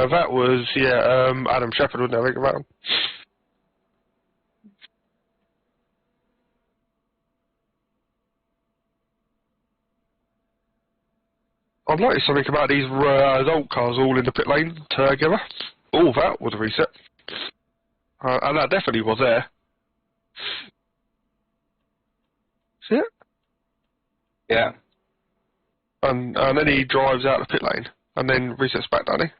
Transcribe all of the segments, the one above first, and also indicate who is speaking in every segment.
Speaker 1: That was, Adam Shepherd, wasn't it? I think about him. I've noticed something about these old cars all in the pit lane together. Oh, that was a reset. And that definitely was there. See it?
Speaker 2: Yeah.
Speaker 1: And then he drives out the pit lane and then resets back, doesn't he?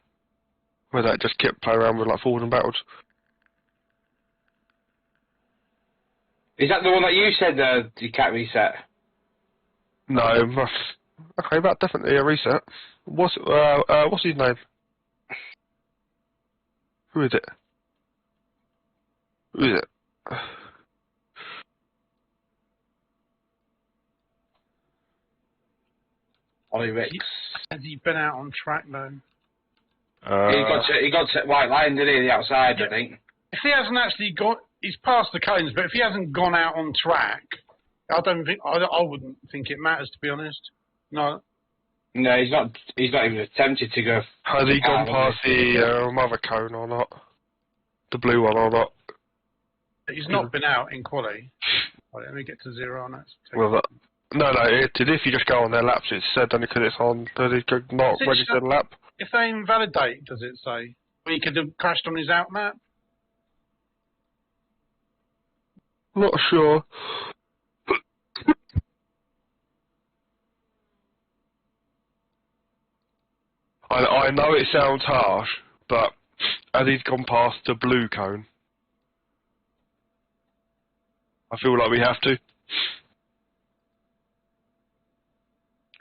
Speaker 1: Where that just kept playing around with like forward and backwards.
Speaker 2: Is that the one that you said you can't reset?
Speaker 1: No, okay, that definitely a reset. What's his name? Who is it? Who is it?
Speaker 2: Ollie Ricks.
Speaker 3: Has he been out on track though?
Speaker 2: He got to white line, didn't he? The outside, I think.
Speaker 3: If he hasn't actually got, he's past the cones. But if he hasn't gone out on track, I wouldn't think it matters, to be honest. No.
Speaker 2: No, he's not. He's not even attempted to go.
Speaker 1: Has he gone past the mother cone or not? The blue one or not?
Speaker 3: He's not been out in quali. Right, let me get to 0 on that.
Speaker 1: Well, no, if you just go on their laps, it's said only because it's on. Does it not register the lap?
Speaker 3: If they invalidate, does it say? Well, he could have crashed on his out map.
Speaker 1: Not sure. I know it sounds harsh, but as he's gone past the blue cone, I feel like we have to.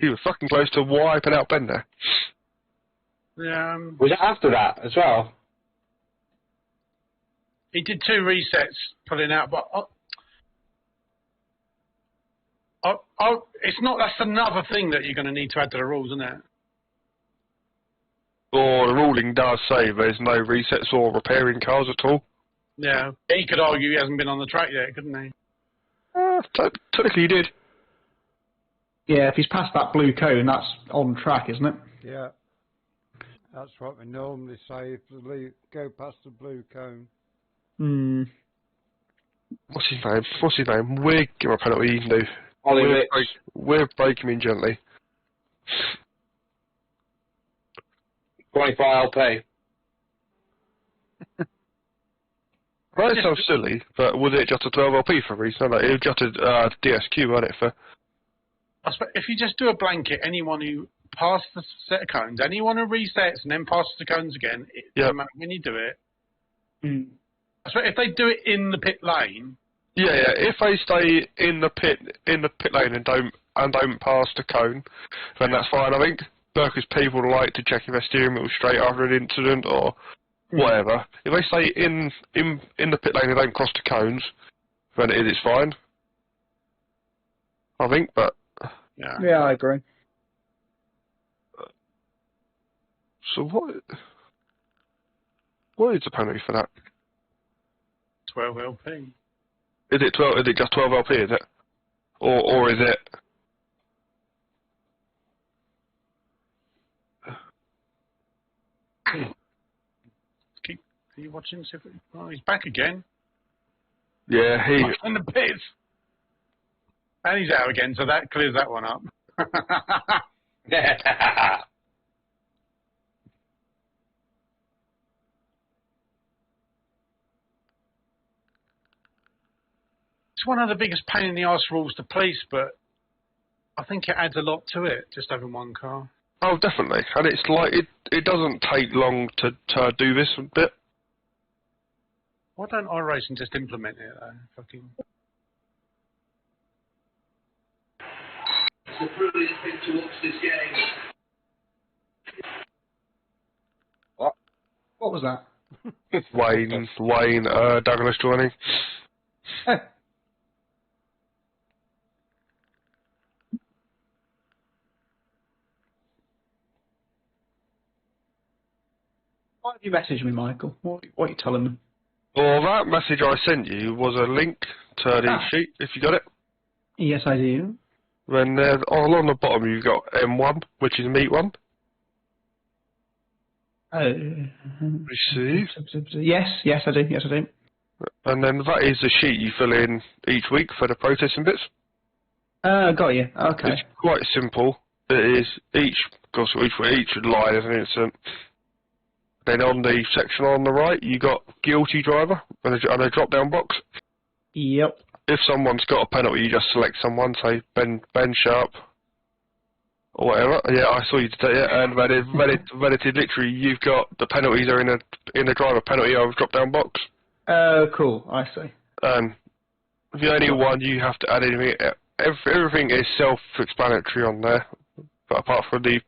Speaker 1: He was fucking close to wiping out Ben there.
Speaker 3: Yeah.
Speaker 2: Was it after that as well?
Speaker 3: He did 2 resets pulling out, but it's not. That's another thing that you're going to need to add to the rules, isn't it?
Speaker 1: Or the ruling does say there's no resets or repairing cars at all.
Speaker 3: Yeah. He could argue he hasn't been on the track yet, couldn't he?
Speaker 1: Technically he did.
Speaker 4: Yeah, if he's past that blue cone, that's on track, isn't it?
Speaker 5: Yeah. That's what we normally say if they go past the blue cone.
Speaker 4: Hmm.
Speaker 1: What's his name? We're give him a penalty, you can do. We're breaking him in gently.
Speaker 2: 24 LP.
Speaker 1: That sounds silly, but was it just a 12 LP for a reason? Like, it was just a DSQ, wasn't it?
Speaker 3: If you just do a blanket, anyone who passes the set of cones, anyone who resets and then passes the cones again, it doesn't matter when you do it.
Speaker 4: Mm.
Speaker 3: If they do it in the pit lane.
Speaker 1: Yeah. If they stay in the pit lane and don't pass the cone, then that's fine, I think. Because people like to check if their steering wheel straight after an incident or whatever. If they stay in the pit lane and don't cross the cones, then it's fine. I think, but
Speaker 4: yeah, I agree.
Speaker 1: So what is the penalty for that?
Speaker 3: 12 LP.
Speaker 1: Is it 12? Is it just 12 LP? Is it, or is it?
Speaker 3: Are you watching? Oh, he's back again.
Speaker 1: Yeah, he's
Speaker 3: in the pits. And he's out again, so that clears that one up. It's one of the biggest pain in the arse rules to police, but I think it adds a lot to it, just having one car.
Speaker 1: Oh, definitely. And it's like, it doesn't take long to do this bit.
Speaker 3: Why don't iRacing just implement it, though? Fucking...
Speaker 6: It's a brilliant thing to watch this game.
Speaker 4: What was that?
Speaker 1: Wayne Douglas joining.
Speaker 4: Why have you messaged me, Michael? What are you telling me?
Speaker 1: Well, that message I sent you was a link to the sheet, if you got it.
Speaker 4: Yes, I do.
Speaker 1: Then there's, all on the bottom you've got M1, which is meet 1. Receive.
Speaker 4: Yes, I do. Yes, I do.
Speaker 1: And then that is the sheet you fill in each week for the processing bits.
Speaker 4: Got you. Okay.
Speaker 1: It's quite simple. It is each line is an incident. Then on the section on the right, you got guilty driver and a drop-down box.
Speaker 4: Yep.
Speaker 1: If someone's got a penalty, you just select someone, say Ben Sharp or whatever. Yeah, I saw you today. Yeah, and relative literally, you've got the penalties are in a driver penalty or drop-down box.
Speaker 4: Cool. I see.
Speaker 1: The only one you have to add anything. Everything is self-explanatory on there, but apart from the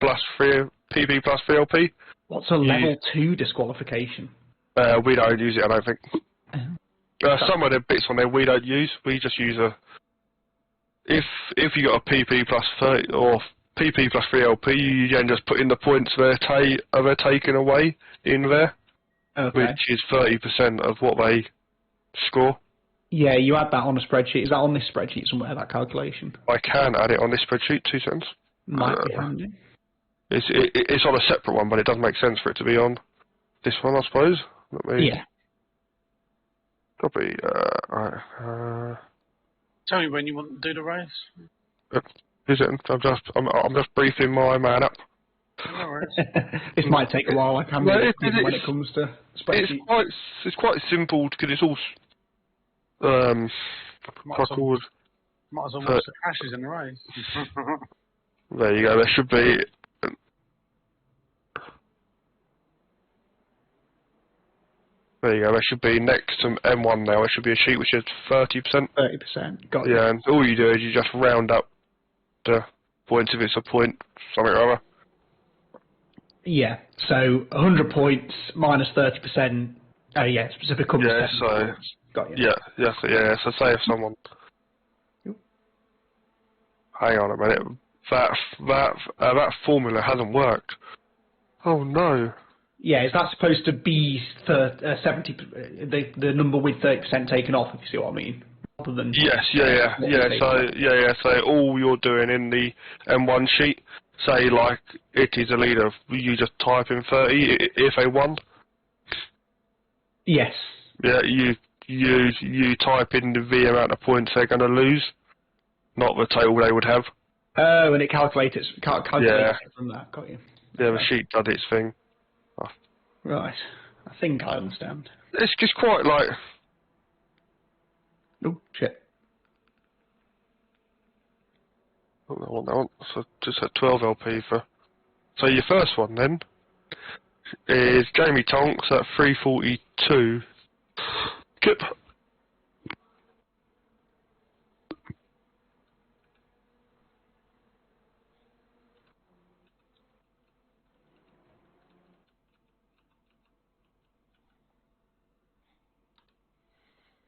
Speaker 1: PB plus 3LP.
Speaker 4: What's a level 2 disqualification?
Speaker 1: We don't use it, I don't think. Some of the bits on there we don't use. We just use if you got a PP plus 30 or PP plus 3LP, you then just put in the points they're taken away in there, which is 30% of what they score. Yeah,
Speaker 4: you add that on a spreadsheet. Is that on this spreadsheet somewhere, that calculation?
Speaker 1: I can add it on this spreadsheet, 2 seconds.
Speaker 4: Might be handy.
Speaker 1: It's on a separate one, but it doesn't make sense for it to be on this one, I suppose.
Speaker 4: Yeah.
Speaker 1: Copy. Right.
Speaker 3: Tell me when you want to do the race.
Speaker 1: Is it? I'm just briefing my man up.
Speaker 3: No worries.
Speaker 4: This might take a while. I can when it comes to spreadsheets.
Speaker 1: It's quite simple because it's all.
Speaker 3: Might as well watch the crashes in the race.
Speaker 1: There you go. There should be. There you go. There should be next to M1 now. There should be a sheet which is 30%.
Speaker 4: 30%. Got you.
Speaker 1: Yeah, and all you do is you just round up the points if it's a point, something or other.
Speaker 4: Yeah. So 100 points minus 30%. Oh yeah, so it becomes 70 points. Got you.
Speaker 1: Yeah. So say if someone. Hang on a minute. That formula hasn't worked. Oh no.
Speaker 4: Yeah, is that supposed to be 70? The number with 30% taken off, if you see what I mean, rather than
Speaker 1: yes, So all you're doing in the M1 sheet, say like it is a leader, you just type in 30 if they won.
Speaker 4: Yes.
Speaker 1: Yeah, you type in the amount of points they're going to lose, not the total they would have.
Speaker 4: Oh, and it calculates it from that. Got you.
Speaker 1: Yeah, the sheet does its thing.
Speaker 4: Right. I think I understand.
Speaker 1: It's just quite like...
Speaker 4: Oh, shit.
Speaker 1: Oh, I want that one. So just at 12 LP for... So your first one then is Jamie Tonks at 342. Kip.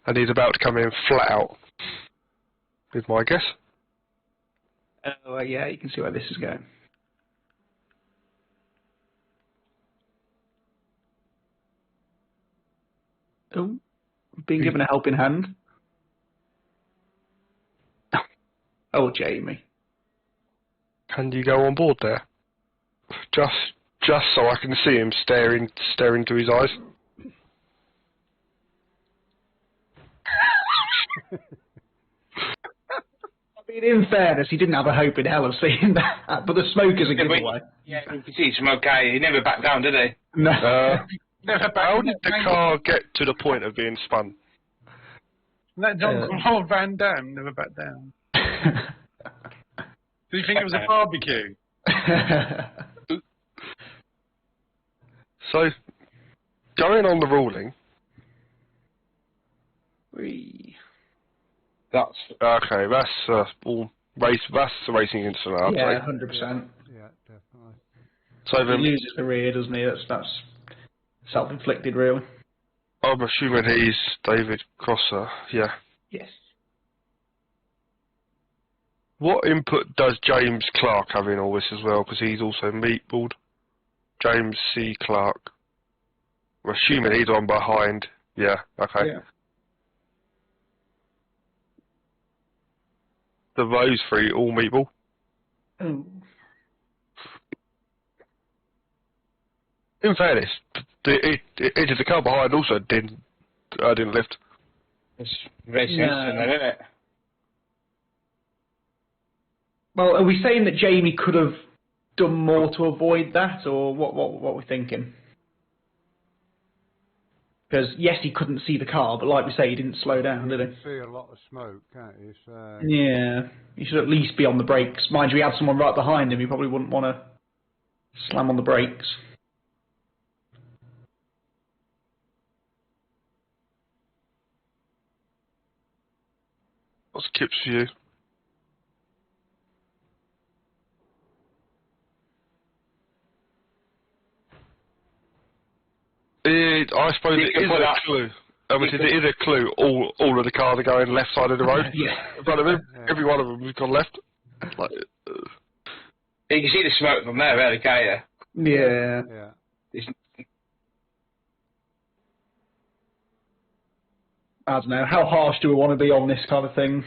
Speaker 1: And he's about to come in flat out, is my guess.
Speaker 4: Oh, yeah, you can see where this is going. Oh, being given a helping hand. Oh, Jamie.
Speaker 1: Can you go on board there? Just so I can see him staring into his eyes.
Speaker 4: I mean, in fairness, he didn't have a hope in hell of seeing that, but the smoke is a giveaway.
Speaker 2: Yeah, you can see smoke guy. He never backed down, did he?
Speaker 4: No.
Speaker 1: How did the car get to the point of being spun?
Speaker 3: That John Van Damme never backed down. Did you think it was a barbecue?
Speaker 1: So, going on the ruling. That's okay. That's all race. That's the racing incident.
Speaker 4: Yeah, 100%.
Speaker 5: Yeah, definitely.
Speaker 1: So then
Speaker 4: he loses the rear, doesn't he? That's self-inflicted, really.
Speaker 1: I'm assuming he's David Crosser. Yeah.
Speaker 4: Yes.
Speaker 1: What input does James Clark have in all this as well? Because he's also meatballed. James C. Clark. We're assuming he's on behind. Yeah. Okay.
Speaker 4: Yeah.
Speaker 1: Those three all meatball.
Speaker 4: Oh.
Speaker 1: In fairness, the car behind also didn't lift.
Speaker 2: It's racing incident, isn't it?
Speaker 4: Well, are we saying that Jamie could have done more to avoid that, or what we're thinking? Because, yes, he couldn't see the car, but like we say, he didn't slow down, did he?
Speaker 5: You can see a lot of smoke, can't you? So...
Speaker 4: Yeah, he should at least be on the brakes. Mind you, he had someone right behind him, he probably wouldn't want to slam on the brakes.
Speaker 1: What's Kip's view? I suppose it is a clue. It is a clue. All of the cars are going left side of the road.
Speaker 4: Yeah.
Speaker 1: In front of him. Every one of them has gone left. Like,
Speaker 2: you can see the smoke from there, really, can't you?
Speaker 4: Yeah. I don't know. How harsh do we want to be on this kind of thing?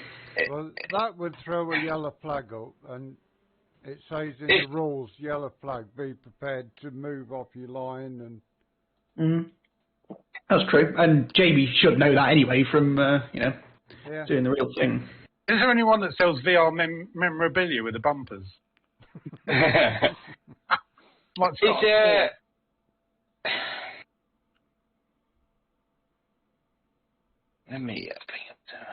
Speaker 5: Well, that would throw a yellow flag up, and it says in the rules, yellow flag, be prepared to move off your line. And
Speaker 4: that's true, and Jamie should know that anyway from doing the real thing.
Speaker 3: Is there anyone that sells VR memorabilia with the bumpers?
Speaker 2: It's let me bring it down.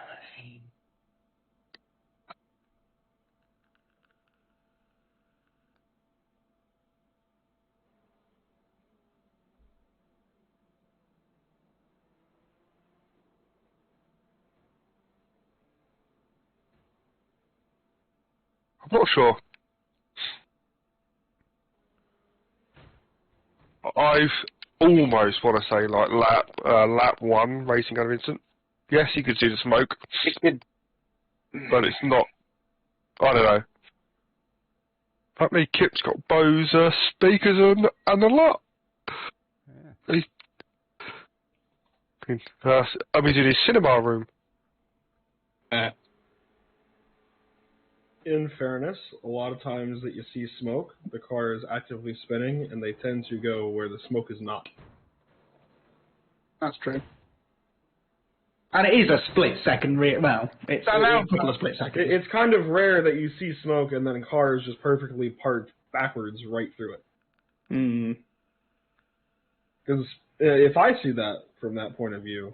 Speaker 1: I'm not sure. I've almost want to say like lap 1 racing under Vincent. Yes, you could see the smoke, but it's not. I don't know. Apparently, Kip's got Bose speakers and a lot. Yeah. He's in his cinema room.
Speaker 7: In fairness, a lot of times that you see smoke, the car is actively spinning, and they tend to go where the smoke is not.
Speaker 4: That's true. And it is a split second it's a couple of split seconds.
Speaker 7: It's kind of rare that you see smoke and then cars just perfectly parked backwards right through it. Because if I see that from that point of view,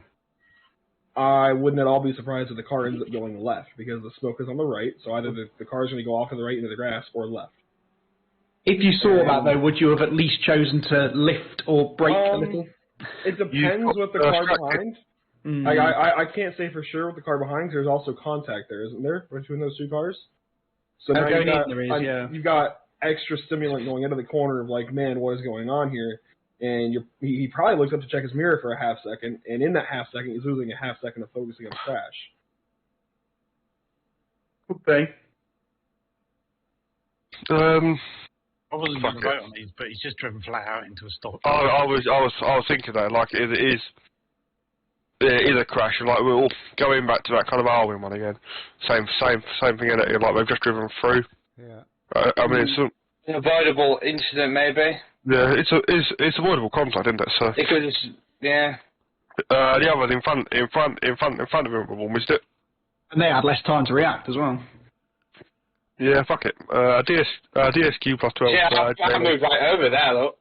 Speaker 7: I wouldn't at all be surprised if the car ends up going left, because the smoke is on the right, so either the car's going to go off to the right into the grass or left.
Speaker 4: If you saw that, though, would you have at least chosen to lift or brake a little?
Speaker 7: It depends with the car behind. I can't say for sure with the car behind, because there's also contact there, isn't there, between those two cars? So now you've got extra stimulant going into the corner of like, man, what is going on here? And he probably looks up to check his mirror for a half second, and in that half second, he's losing a half second of focusing on the crash.
Speaker 4: Okay.
Speaker 3: I wasn't going to vote on these, but he's just driven flat out into a stop.
Speaker 1: I was thinking that, like, it is a crash, and like we're all going back to that kind of Arwin one again. Same thing in it. Like they've just driven through.
Speaker 5: Yeah.
Speaker 1: I mean, it's
Speaker 2: an avoidable incident, maybe.
Speaker 1: Yeah, it's avoidable contact, isn't it? So.
Speaker 2: Because yeah.
Speaker 1: The other in front of him missed it.
Speaker 4: And they had less time to react as well.
Speaker 1: Yeah, fuck it. DSQ plus 12.
Speaker 2: Yeah, I moved right over there, look.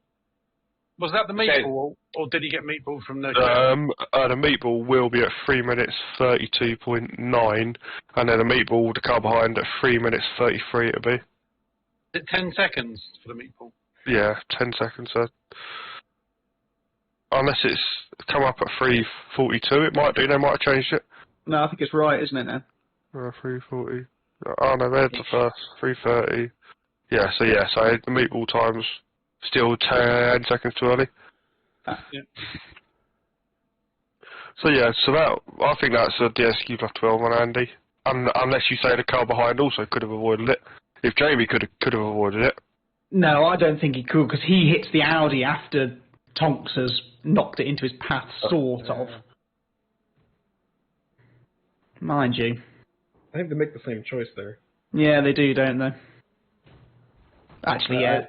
Speaker 3: Was that the meatball, or did he get meatball from no?
Speaker 1: The meatball will be at 3 minutes 32.9, and then the meatball, the car behind, at 3 minutes 33 it'll be.
Speaker 3: Is it 10 seconds for the meatball?
Speaker 1: Yeah, 10 seconds. Unless it's come up at 3:42, it might do. They might have changed it.
Speaker 4: No, I think it's right, isn't it now?
Speaker 1: 3:40. Oh no, there's the first 3:30. Yeah, so the meatball time's still 10 seconds too early.
Speaker 3: Yeah.
Speaker 1: So that I think that's a DSQ plus 12 on Andy. Unless you say the car behind also could have avoided it. If Jamie could have avoided it.
Speaker 4: No, I don't think he could, because he hits the Audi after Tonks has knocked it into his path, sort of. Mind you.
Speaker 7: I think they make the same choice there.
Speaker 4: Yeah, they do, don't they? Actually, yeah.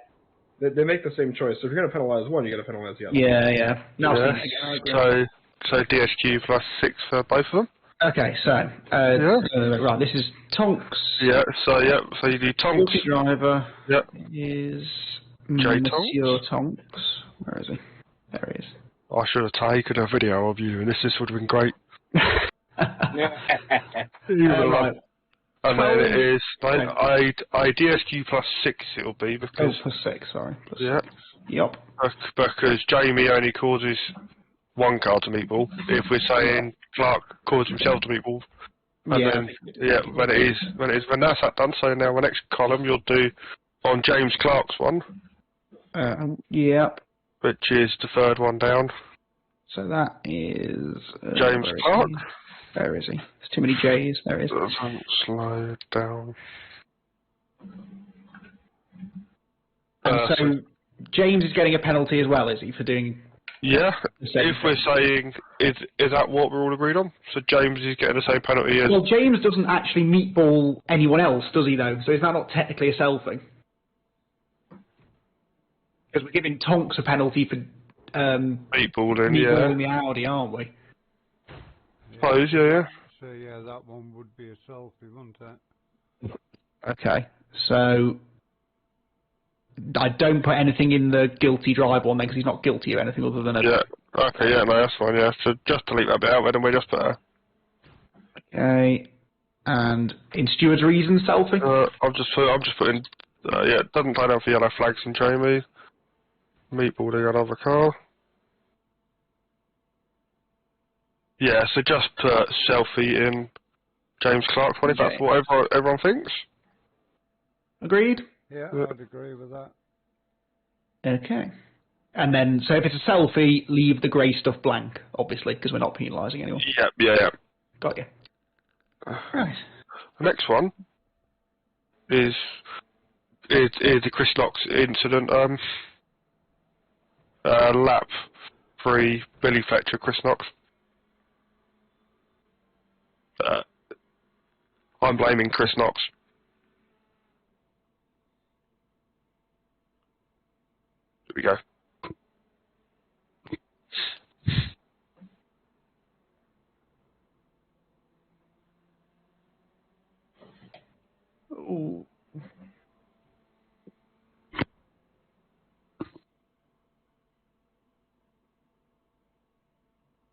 Speaker 7: They make the same choice. So if you're going to penalise one, you got to penalise the other.
Speaker 4: Yeah. No,
Speaker 1: yeah. So DSQ plus 6 for both of them.
Speaker 4: Okay, so right, this is Tonks.
Speaker 1: Yeah. So you do Tonks.
Speaker 4: Guilty driver.
Speaker 1: Yep.
Speaker 4: Is
Speaker 1: J
Speaker 4: Monsieur Tonks. Where is he? There he is.
Speaker 1: I should have taken a video of you, and this would have been great.
Speaker 4: Right.
Speaker 1: And then it is I DSQ plus 6. It'll be because
Speaker 4: plus 6. Sorry. Plus 6.
Speaker 1: Yep. Because Jamie only causes 1 card to meatball. If we're saying Clark causes himself to meatball, and then when that's that done. So now the next column you'll do on James Clark's one.
Speaker 4: Yep.
Speaker 1: Which is the 3rd one down.
Speaker 4: So that is
Speaker 1: James Clark.
Speaker 4: Where is he? There's too many J's. There he is.
Speaker 1: Slow down.
Speaker 4: So James is getting a penalty as well, is he, for doing?
Speaker 1: Yeah. If we're saying, is that what we're all agreed on? So James is getting the same penalty as.
Speaker 4: Well, James doesn't actually meatball anyone else, does he? Though, so is that not technically a selfing? Because we're giving Tonks a penalty for
Speaker 1: meatballing
Speaker 4: the Audi, aren't we?
Speaker 1: Suppose, yeah.
Speaker 5: So yeah, that one would be a selfie, wouldn't it?
Speaker 4: Okay, so I don't put anything in the guilty driver one then, because he's not guilty of anything other than a.
Speaker 1: Yeah. Okay. Yeah. No, that's fine. Yeah. So just delete that bit out, then we just put a.
Speaker 4: Okay. And in Stewards' reasons, selfie.
Speaker 1: I'm just putting. It doesn't turn out for yellow flags in Jamie. Meatballing another car. Yeah, so just put selfie in James Clark's one, if that's what everyone thinks.
Speaker 4: Agreed?
Speaker 5: Yeah, I'd agree with that.
Speaker 4: Okay. And then, so if it's a selfie, leave the grey stuff blank, obviously, because we're not penalising anyone.
Speaker 1: Yeah.
Speaker 4: Got you. Right.
Speaker 1: The next one is the Chris Knox incident. Lap 3, Billy Fletcher, Chris Knox. I'm blaming Chris Knox. Here we go.
Speaker 4: Ooh.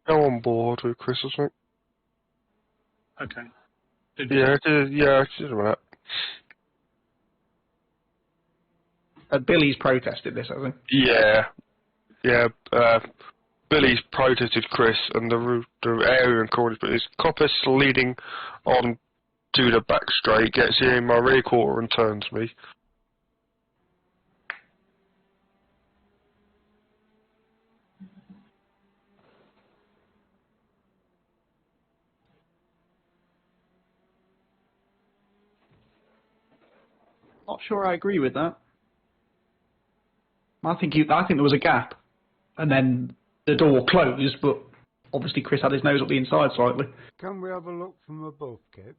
Speaker 1: Go on board with Chris, I think.
Speaker 3: Okay.
Speaker 1: Yeah, it doesn't matter.
Speaker 4: Billy's protested this, hasn't
Speaker 1: he? Yeah. Billy's protested Chris, and the area in Crawley, but his coppice leading on to the back straight gets in my rear quarter and turns me.
Speaker 4: Not sure I agree with that. I think there was a gap, and then the door closed, but obviously Chris had his nose up the inside slightly.
Speaker 5: Can we have a look from above, Kip?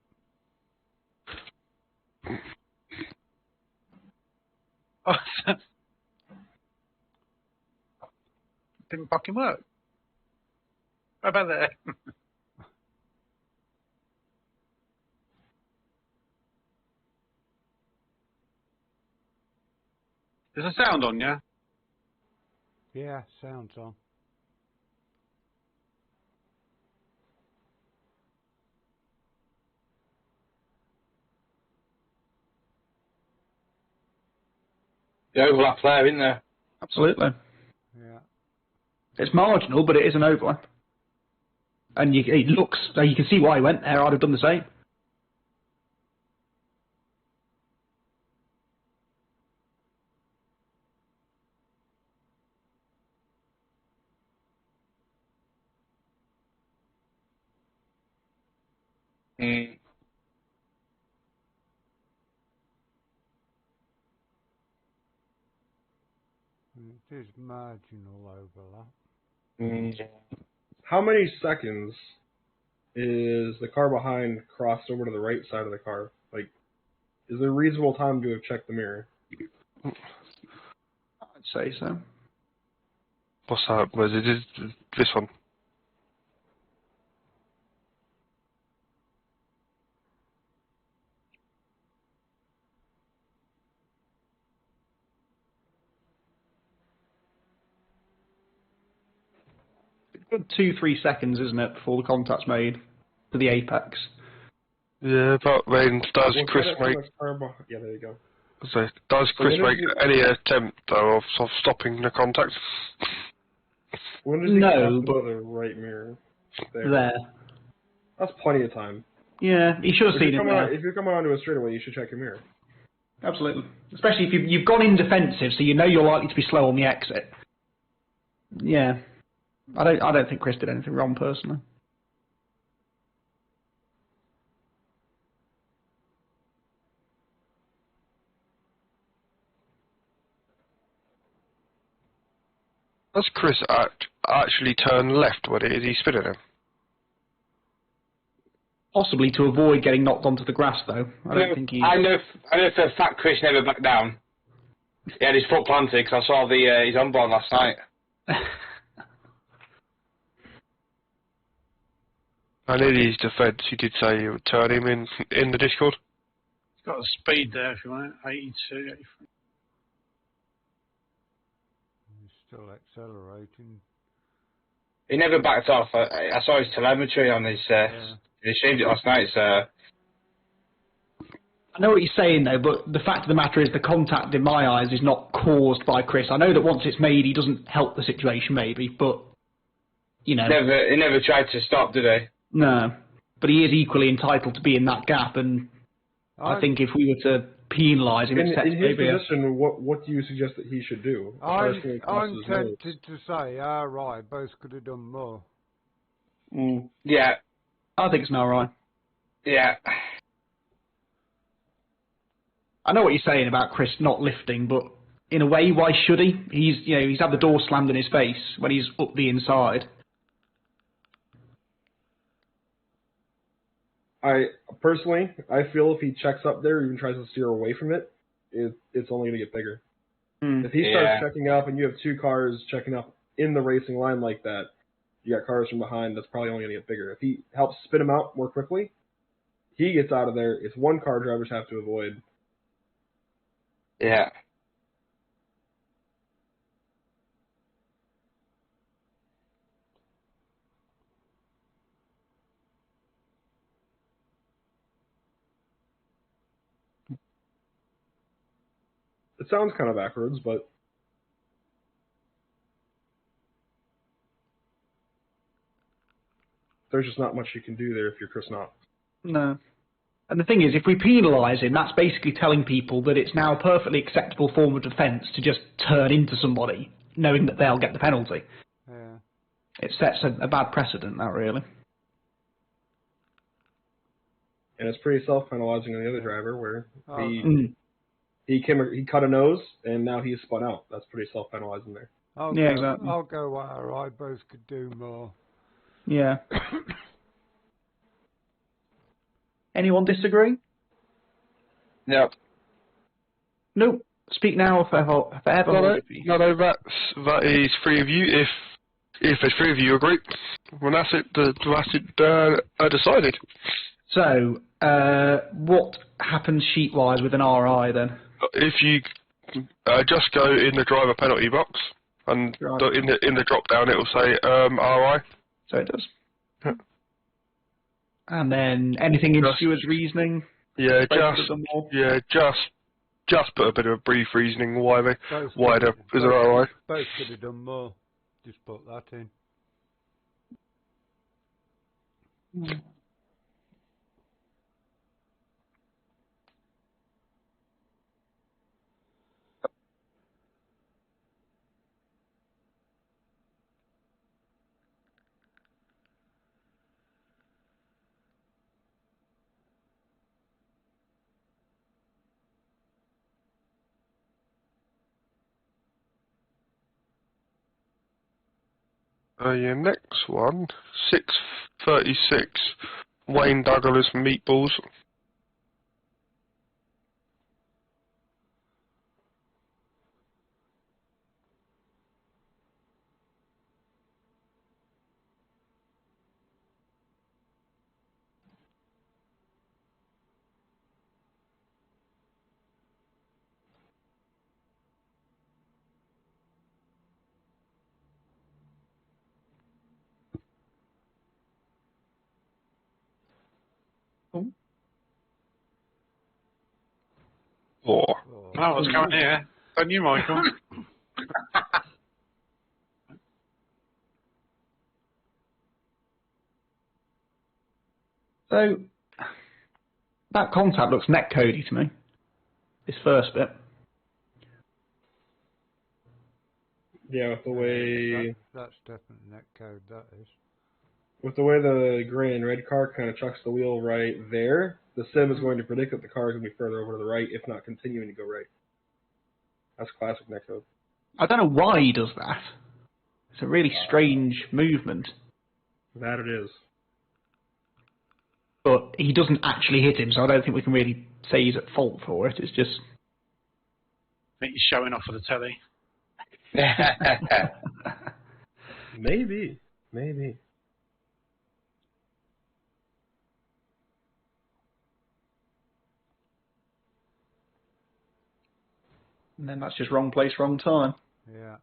Speaker 3: Oh, didn't fucking work. How about that? There's a sound on, yeah?
Speaker 5: Yeah, sound's on.
Speaker 2: The overlap there, isn't there?
Speaker 4: Absolutely.
Speaker 5: Yeah.
Speaker 4: It's marginal, but it is an overlap. And it looks, you can see why he went there. I'd have done the same.
Speaker 2: Mm.
Speaker 5: It is marginal overlap.
Speaker 2: Mm.
Speaker 7: How many seconds is the car behind crossed over to the right side of the car? Like, is there a reasonable time to have checked the mirror?
Speaker 4: say so.
Speaker 1: What's that? Was it this one?
Speaker 4: Good 2-3 seconds, isn't it, before the contact's made for the apex?
Speaker 1: Yeah, but then does Chris make?
Speaker 7: Yeah, there you go.
Speaker 1: So does Chris make any attempt though of stopping the contact?
Speaker 7: When does he
Speaker 4: no, but
Speaker 7: the right mirror
Speaker 4: there.
Speaker 7: That's plenty of time.
Speaker 4: Yeah, he should have seen it there.
Speaker 7: If you're coming onto a straightaway, you should check your mirror.
Speaker 4: Absolutely, especially if you've gone in defensive, so you know you're likely to be slow on the exit. Yeah. I don't think Chris did anything wrong personally.
Speaker 1: Does Chris actually turn left when he's spinning him?
Speaker 4: Possibly to avoid getting knocked onto the grass, though. I think he.
Speaker 2: I know for a fact Chris never backed down. He had his foot planted because I saw his onboard last night.
Speaker 1: And in his defence, he did say he would turn him in the Discord.
Speaker 3: He's got a speed there if you want it, 82, 83.
Speaker 5: He's still accelerating.
Speaker 2: He never backed off. I saw his telemetry on his. He changed it last night, so.
Speaker 4: I know what you're saying, though, but the fact of the matter is the contact, in my eyes, is not caused by Chris. I know that once it's made, he doesn't help the situation, maybe, but, you know.
Speaker 2: He never tried to stop, did he?
Speaker 4: No, but he is equally entitled to be in that gap, and I think if we were to penalise him,
Speaker 7: in his position, what do you suggest that he should do?
Speaker 5: I'm tempted to say, right, both could have done more.
Speaker 2: Yeah.
Speaker 4: I think it's an alright.
Speaker 2: Yeah.
Speaker 4: I know what you're saying about Chris not lifting, but in a way, why should he? He's had the door slammed in his face when he's up the inside.
Speaker 7: I feel if he checks up there or even tries to steer away from it, it's only going to get bigger. If he starts checking up and you have two cars checking up in the racing line like that, you got cars from behind, that's probably only going to get bigger. If he helps spin him out more quickly, he gets out of there. It's one car drivers have to avoid.
Speaker 2: Yeah.
Speaker 7: It sounds kind of backwards, but there's just not much you can do there if you're Chris Knott.
Speaker 4: No. And the thing is, if we penalise him, that's basically telling people that it's now a perfectly acceptable form of defence to just turn into somebody, knowing that they'll get the penalty.
Speaker 5: Yeah.
Speaker 4: It sets a bad precedent, that really.
Speaker 7: And it's pretty self-penalising on the other driver, where he cut a nose, and now he's spun out. That's pretty self-penalising there.
Speaker 4: Exactly.
Speaker 5: I'll go alright, both could do more.
Speaker 4: Yeah. Anyone disagree?
Speaker 2: Nope.
Speaker 4: Nope. Speak now or forever.
Speaker 1: No, that is three of you. If there's three of you agree, well, that's it. Decided.
Speaker 4: So, what happens sheet-wise with an RI then?
Speaker 1: If you just go in the driver penalty box, and in the drop down, it will say RI.
Speaker 4: So it does. And then anything in Stewards' reasoning?
Speaker 1: Yeah, just put a bit of a brief reasoning why there is an RI.
Speaker 5: Both could have done more. Just put that in.
Speaker 1: Your next one, 6:36, Wayne Douglas Meatballs. 4.
Speaker 3: Oh, what's going here? Don't you, Michael?
Speaker 4: So, that contact looks netcodey to me. This first bit.
Speaker 7: Yeah, with the way...
Speaker 5: That's definitely netcode, that is.
Speaker 7: With the way the green and red car kind of chucks the wheel right there, the sim is going to predict that the car is going to be further over to the right, if not continuing to go right. That's classic netcode.
Speaker 4: I don't know why he does that. It's a really strange movement.
Speaker 7: That it is.
Speaker 4: But he doesn't actually hit him, so I don't think we can really say he's at fault for it. It's just...
Speaker 3: I think he's showing off for the telly.
Speaker 7: Maybe.
Speaker 4: And then that's just wrong place, wrong time.
Speaker 5: Yeah.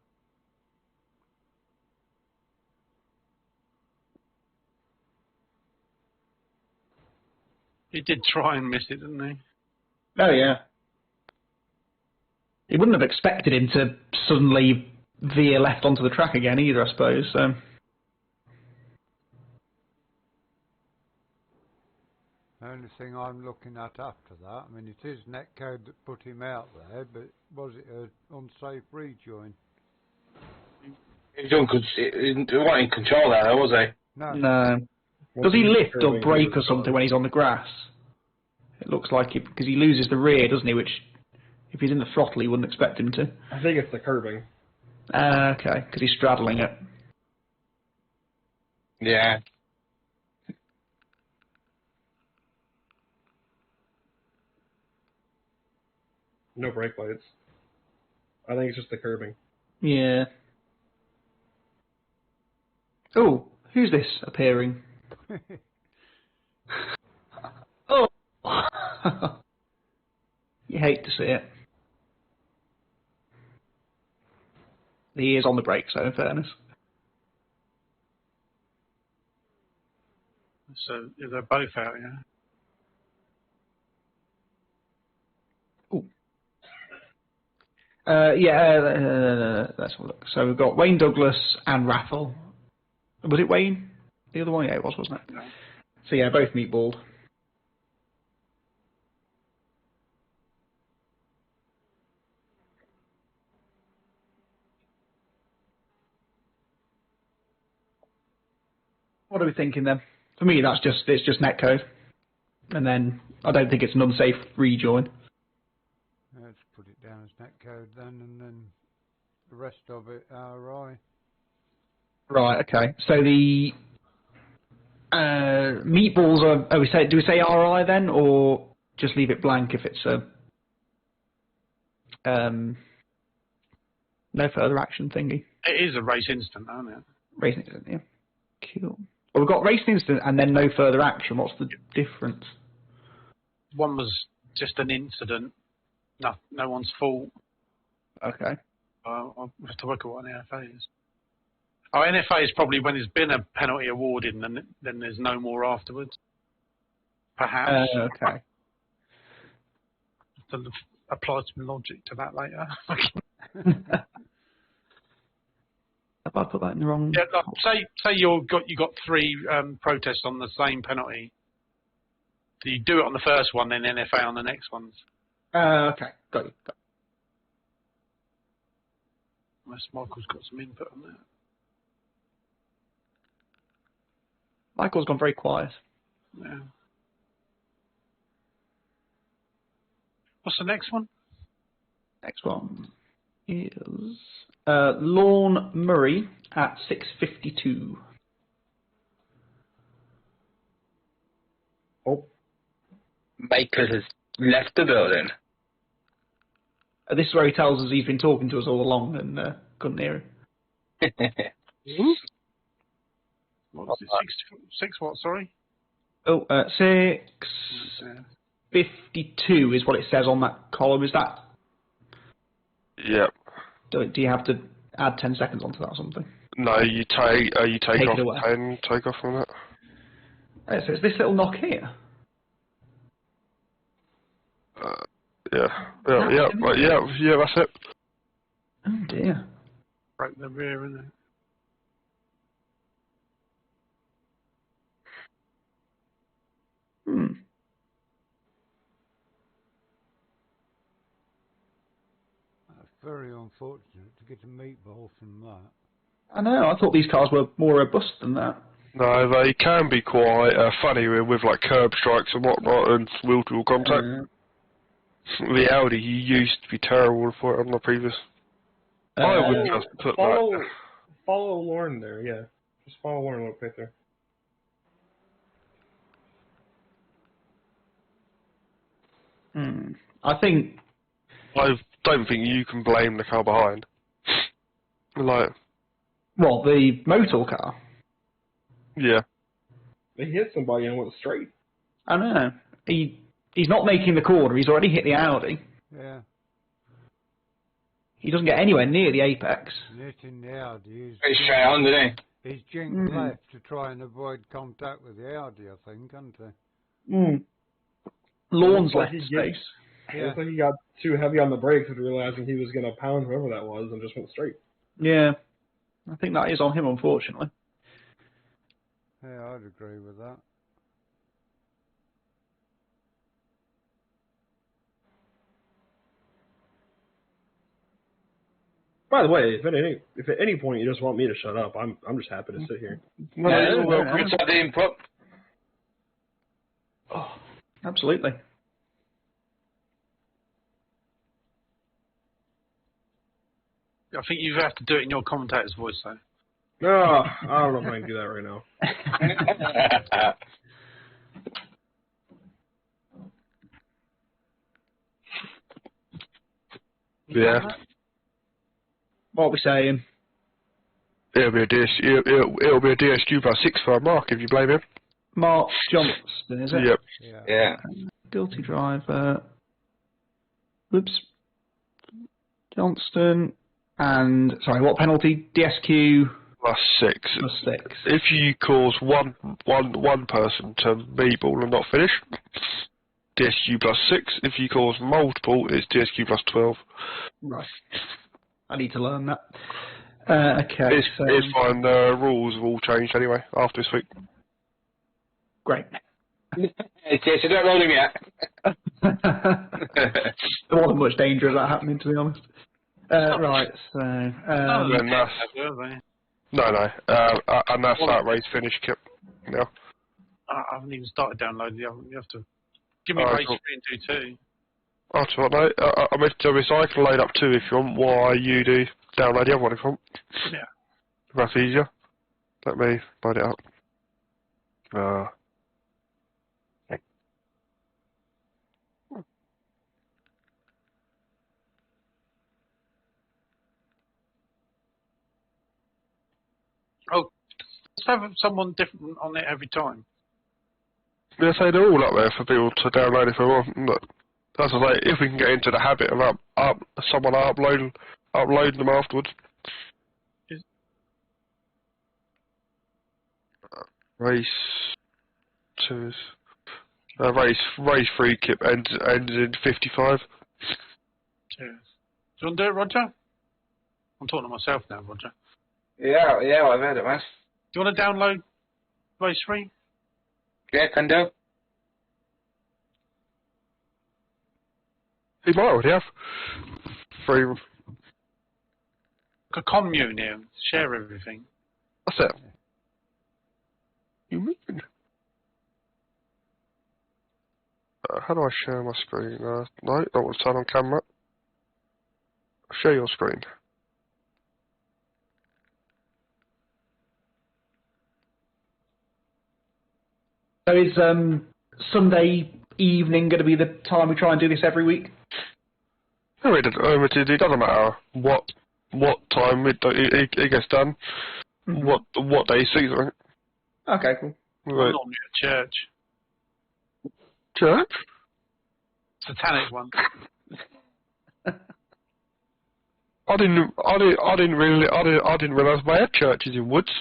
Speaker 3: He did try and miss it, didn't he?
Speaker 4: Oh, yeah. You wouldn't have expected him to suddenly veer left onto the track again either, I suppose. So.
Speaker 5: The only thing I'm looking at after that, I mean, it is netcode that put him out there, but was it an unsafe rejoin?
Speaker 2: He wasn't in control there, was he?
Speaker 4: No. Does he lift or brake or something when he's on the grass? It looks like it, because he loses the rear, doesn't he? Which, if he's in the throttle, he wouldn't expect him to.
Speaker 7: I think it's the curbing.
Speaker 4: Okay, because he's straddling it.
Speaker 2: Yeah.
Speaker 7: No brake lights. I think it's just the curbing.
Speaker 4: Yeah. Oh, who's this appearing? Oh! You hate to see it. He is on the brakes, though, in fairness.
Speaker 3: So they're both out, yeah.
Speaker 4: Let's have a look. So we've got Wayne Douglas and Raffle. Was it Wayne? The other one? Yeah, it was, wasn't it?
Speaker 3: No.
Speaker 4: So yeah, both meatballed. What are we thinking then? For me, it's just netcode, and then I don't think it's an unsafe rejoin.
Speaker 5: Let's put it down as netcode then, and then the rest of it RI.
Speaker 4: Right. Okay. So the meatballs are. Do we say RI then, or just leave it blank if it's a no further action thingy?
Speaker 3: It is a race incident, isn't it?
Speaker 4: Race incident, yeah. Cool. Well, we've got race incident and then no further action. What's the difference?
Speaker 3: One was just an incident. No one's fault.
Speaker 4: Okay.
Speaker 3: I'll have to work out what an NFA is. Oh, NFA is probably when there's been a penalty awarded and then there's no more afterwards. Perhaps.
Speaker 4: Okay.
Speaker 3: To apply some logic to that later.
Speaker 4: Have I put that in the wrong?
Speaker 3: Yeah, say you got 3 protests on the same penalty. Do you do it on the first one, then NFA on the next ones?
Speaker 4: Okay, got you.
Speaker 3: Unless Michael's got some input on that.
Speaker 4: Michael's gone very quiet.
Speaker 3: Yeah. What's the next one?
Speaker 4: Next one is Lorne Murray at 6:52.
Speaker 2: Oh. Michael has left the building.
Speaker 4: This is where he tells us he's been talking to us all along and couldn't hear him.
Speaker 3: What's it? 6 what, sorry?
Speaker 4: Oh, 6:52 is what it says on that column. Is that?
Speaker 1: Yep.
Speaker 4: Do you have to add 10 seconds onto that or something?
Speaker 1: No, you take off
Speaker 4: it away.
Speaker 1: 10, take off from it.
Speaker 4: So it's this little knock here.
Speaker 1: Yeah, that's it.
Speaker 4: Oh dear.
Speaker 3: Broke the rear, isn't it?
Speaker 5: That's very unfortunate to get a meatball from that.
Speaker 4: I know, I thought these cars were more robust than that.
Speaker 1: No, they can be quite funny with like curb strikes and whatnot and wheel-to-wheel contact. The Audi used to be terrible for it on the previous. I wouldn't just put that.
Speaker 7: Follow Lauren there, yeah. Just follow Lauren a little bit there.
Speaker 4: I
Speaker 1: don't think you can blame the car behind. Like.
Speaker 4: What, the motor car?
Speaker 1: Yeah.
Speaker 7: They hit somebody and went straight.
Speaker 4: I know. He's not making the corner. He's already hit the Audi.
Speaker 5: Yeah.
Speaker 4: He doesn't get anywhere near the apex.
Speaker 5: Hitting the Audi.
Speaker 2: He's straight on, didn't he?
Speaker 5: He's jinked left to try and avoid contact with the Audi, I think, hasn't he?
Speaker 4: Lawn's left space.
Speaker 7: Yeah. Looks like he got too heavy on the brakes and realizing he was going to pound whoever that was and just went straight.
Speaker 4: Yeah. I think that is on him, unfortunately.
Speaker 5: Yeah, I'd agree with that.
Speaker 7: By the way, if at any point you just want me to shut up, I'm just happy to sit here.
Speaker 2: Good side the input.
Speaker 4: Oh, absolutely.
Speaker 3: I think you have to do it in your commentator's voice, though.
Speaker 7: No, I don't know if I can do that right now.
Speaker 1: Yeah.
Speaker 4: What are we saying?
Speaker 1: It'll be a DSQ plus 6 for Mark if you blame him.
Speaker 4: Mark Johnston, is it?
Speaker 1: Yep.
Speaker 2: Yeah.
Speaker 4: Guilty driver. Whoops. Johnston. And, sorry, what penalty? DSQ?
Speaker 1: Plus 6.
Speaker 4: Plus 6.
Speaker 1: If you cause one person to meatball and not finish, DSQ plus 6. If you cause multiple, it's DSQ plus 12.
Speaker 4: Right. I need to learn that. Okay.
Speaker 1: It's fine. The rules have all changed anyway after this week.
Speaker 4: Great.
Speaker 2: So don't roll him yet.
Speaker 1: There
Speaker 4: wasn't much danger of that happening, to be honest. Right, so...
Speaker 1: and that's, no, and that's that race finish, Kip. No.
Speaker 3: I haven't even started downloading. You have to give me race 3 and do 2.
Speaker 1: Oh, that's right, mate. I meant to I can load up 2 if you want, while you do download the other one if you want.
Speaker 3: Yeah.
Speaker 1: That's easier. Let me load it up.
Speaker 3: Oh, let's have someone different on it every time.
Speaker 1: Yeah, so they're all up there for people to download if they want. But that's what I say, if we can get into the habit of someone uploading them afterwards. Race 2. Race 3 Kip ends in 55.
Speaker 3: Cheers. Do you want to do it, Roger? I'm talking to myself now, Roger.
Speaker 2: Yeah, I've heard it, man.
Speaker 3: Do you want to download race 3?
Speaker 2: Yeah, can do.
Speaker 1: He might already have. 3.
Speaker 3: Like a commune here, share everything.
Speaker 1: What's that? You moving? How do I share my screen? No, don't want to turn on camera. Share your screen.
Speaker 4: So is Sunday evening going to be the time we try and do this every week?
Speaker 1: No, it doesn't matter what time it gets done. What day suits it.
Speaker 4: Okay, cool.
Speaker 3: I'm normally at church.
Speaker 1: Church?
Speaker 3: Satanic one.
Speaker 1: I didn't realise we had churches in Woods.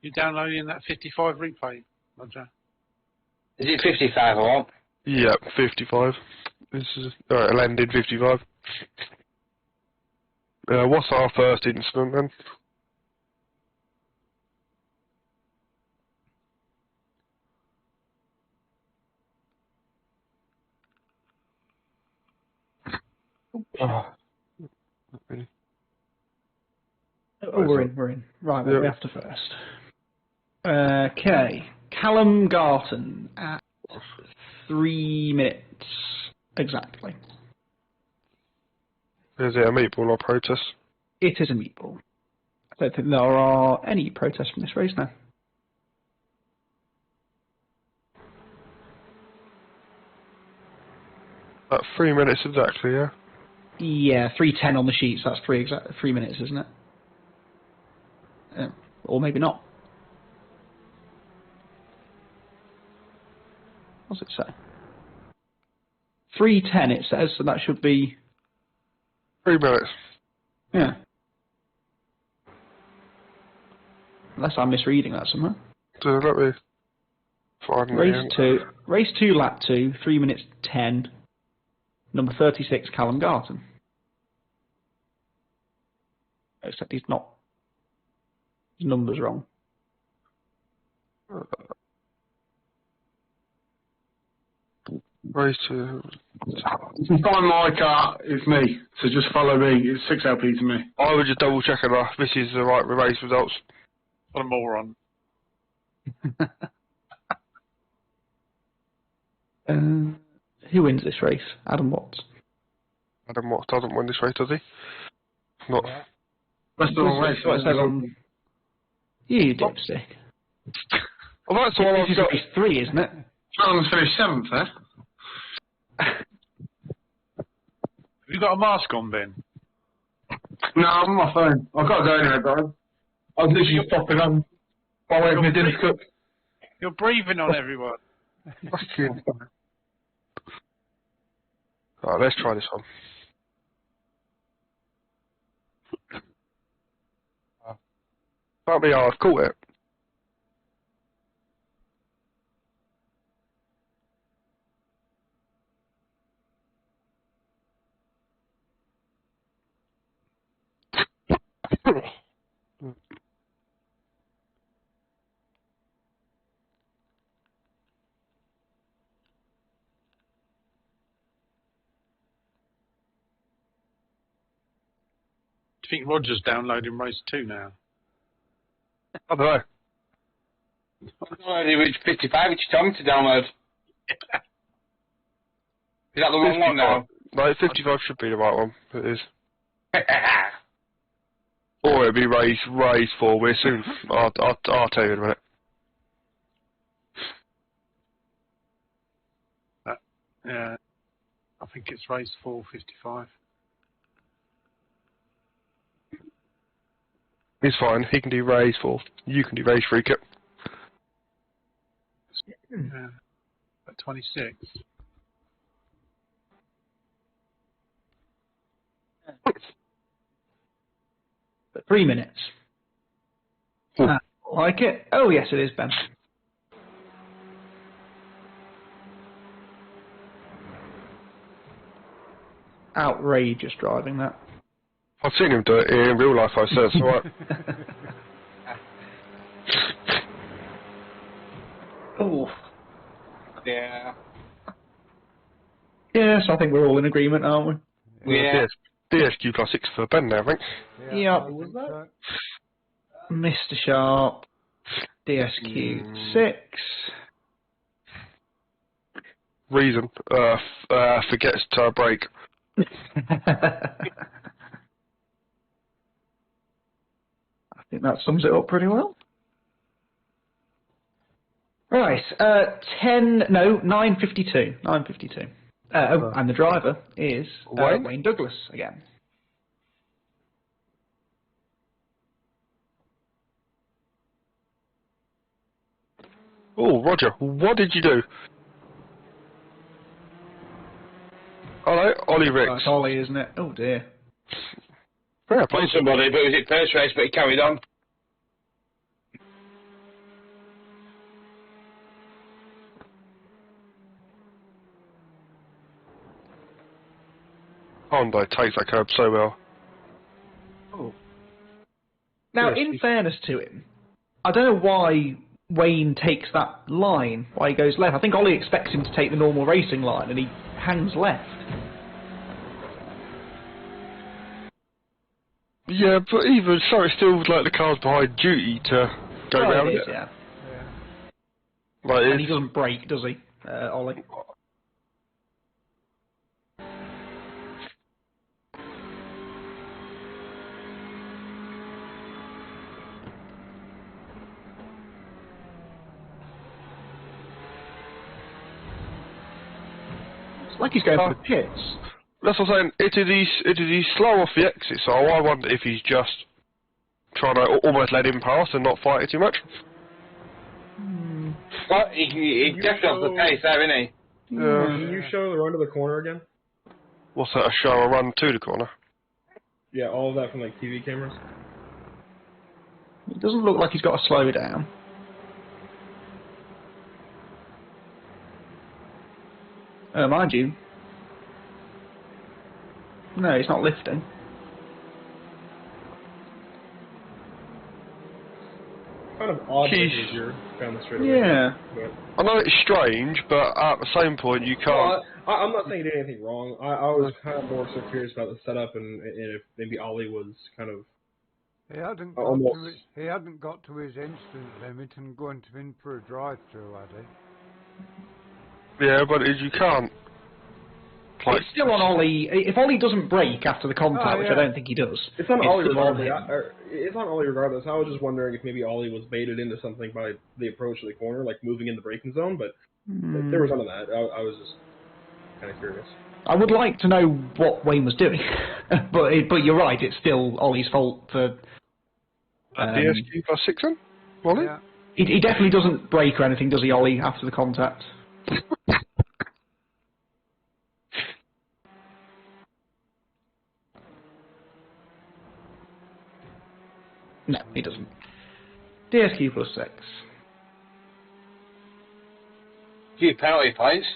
Speaker 3: You downloading that 55 replay, Roger?
Speaker 2: Is it 55 or what?
Speaker 1: Yeah, 55. This is alright. It landed 55. What's our first incident then? Oh, really?
Speaker 4: We're in. Right, what we have to first. Okay. Callum Garton at 3 minutes exactly.
Speaker 1: Is it a meatball or protest?
Speaker 4: It is a meatball. I don't think there are any protests from this race now.
Speaker 1: At 3 minutes exactly, yeah?
Speaker 4: Yeah, 3:10 on the sheet, so that's 3 minutes, isn't it? Or maybe not. What's it say? 3:10 it says, so that should be
Speaker 1: 3 minutes.
Speaker 4: Yeah. Unless I'm misreading that somewhere.
Speaker 1: So let me find
Speaker 4: Race 2, lap 2, 3 minutes 10. Number 36, Callum Garton. Except he's not. His number's wrong.
Speaker 1: Race 2.
Speaker 8: You can find my car, it's me. So just follow me. It's 6LP to me.
Speaker 1: I would just double check if this is the right race results.
Speaker 3: What a moron.
Speaker 4: Who wins this race? Adam Watts.
Speaker 1: Adam Watts doesn't win this race, does he? Not.
Speaker 5: Yeah.
Speaker 8: That's the wrong race.
Speaker 4: What it says on... You dipstick.
Speaker 1: Well, that's the one
Speaker 4: This is race 3, isn't it?
Speaker 8: Callum's finished 7th, eh?
Speaker 3: Have you got a mask on, Ben?
Speaker 8: No, I'm on my phone. I've got to go anyway, bro. I was literally just popping on while waiting for dinner to cook.
Speaker 3: You're breathing on everyone.
Speaker 1: Fucking. Alright, let's try this one. That'll be hard. Caught it.
Speaker 3: Do you think Roger's downloading race 2 now?
Speaker 1: I don't know.
Speaker 2: I've already reached 55, which you told me to download. Is that the wrong one now?
Speaker 1: No, 55 should be the right one. It is. Or it'll be race 4. We're soon. I'll tell you in a minute.
Speaker 3: Yeah. I think it's race 4, 55.
Speaker 1: It's fine. He can do race 4. You can do race 3, Kip.
Speaker 3: Yeah. At 26.
Speaker 4: But 3 minutes. Like it? Oh, yes, it is, Ben. Outrageous driving, that.
Speaker 1: I've seen him do it in real life, I said, so right.
Speaker 4: Oh.
Speaker 2: Yeah.
Speaker 4: Yes, I think we're all in agreement, aren't we?
Speaker 2: Yeah.
Speaker 1: DSQ plus 6 for Ben there, I think.
Speaker 4: Yep.
Speaker 5: I think so.
Speaker 4: Mr. Sharp, DSQ 6.
Speaker 1: Reason, forgets to brake.
Speaker 4: I think that sums it up pretty well. Right, 9:52. 9:52. And the driver is Wayne Douglas again.
Speaker 1: Oh, Roger, what did you do? Hello, Ollie Ricks.
Speaker 4: That's Ollie, isn't it? Oh dear.
Speaker 1: Fair play.
Speaker 2: Played somebody, but it was his first race, but he carried on.
Speaker 1: Hondo takes that curb so well.
Speaker 4: Oh. Now, in fairness to him, I don't know why Wayne takes that line, why he goes left. I think Ollie expects him to take the normal racing line, and he hangs left.
Speaker 1: Yeah, but even so, it's still like the car's behind duty to go round it.
Speaker 4: Yeah.
Speaker 1: Like,
Speaker 4: and he doesn't brake, does he, Ollie? It's like he's going for the pits.
Speaker 1: That's what I'm saying. It is he's slow off the exit, so I wonder if he's just trying to almost let him pass and not fight it too much.
Speaker 2: Well, he definitely off the pace there, isn't he?
Speaker 7: Can you show the run to the corner again?
Speaker 1: What's that, a show a run to the corner?
Speaker 7: Yeah, all of that from like TV cameras.
Speaker 4: It doesn't look like he's got a slow down. Mind you. No, he's not lifting.
Speaker 7: Kind of odd behavior down the straightaway.
Speaker 4: Yeah.
Speaker 1: I know it's strange, but at the same point you can't...
Speaker 7: No, I'm not saying he did anything wrong. I was kind of more so curious about the setup and if maybe Ollie was kind of...
Speaker 5: He hadn't got to his instant limit and going in for a drive-through, had he?
Speaker 1: Yeah, but you can't...
Speaker 4: It's still on Ollie. If Ollie doesn't brake after the contact, which I don't think he does,
Speaker 7: it's on Ollie regardless. It's on Ollie regardless. I was just wondering if maybe Ollie was baited into something by the approach to the corner, like moving in the braking zone. But there was none of that. I was just kind of curious.
Speaker 4: I would like to know what Wayne was doing, but you're right. It's still Ollie's fault for.
Speaker 1: DSQ plus 6 then? Ollie?
Speaker 5: Yeah.
Speaker 4: He definitely doesn't brake or anything, does he, Ollie, after the contact? No, he doesn't. DSQ plus 6.
Speaker 2: Few penalty points.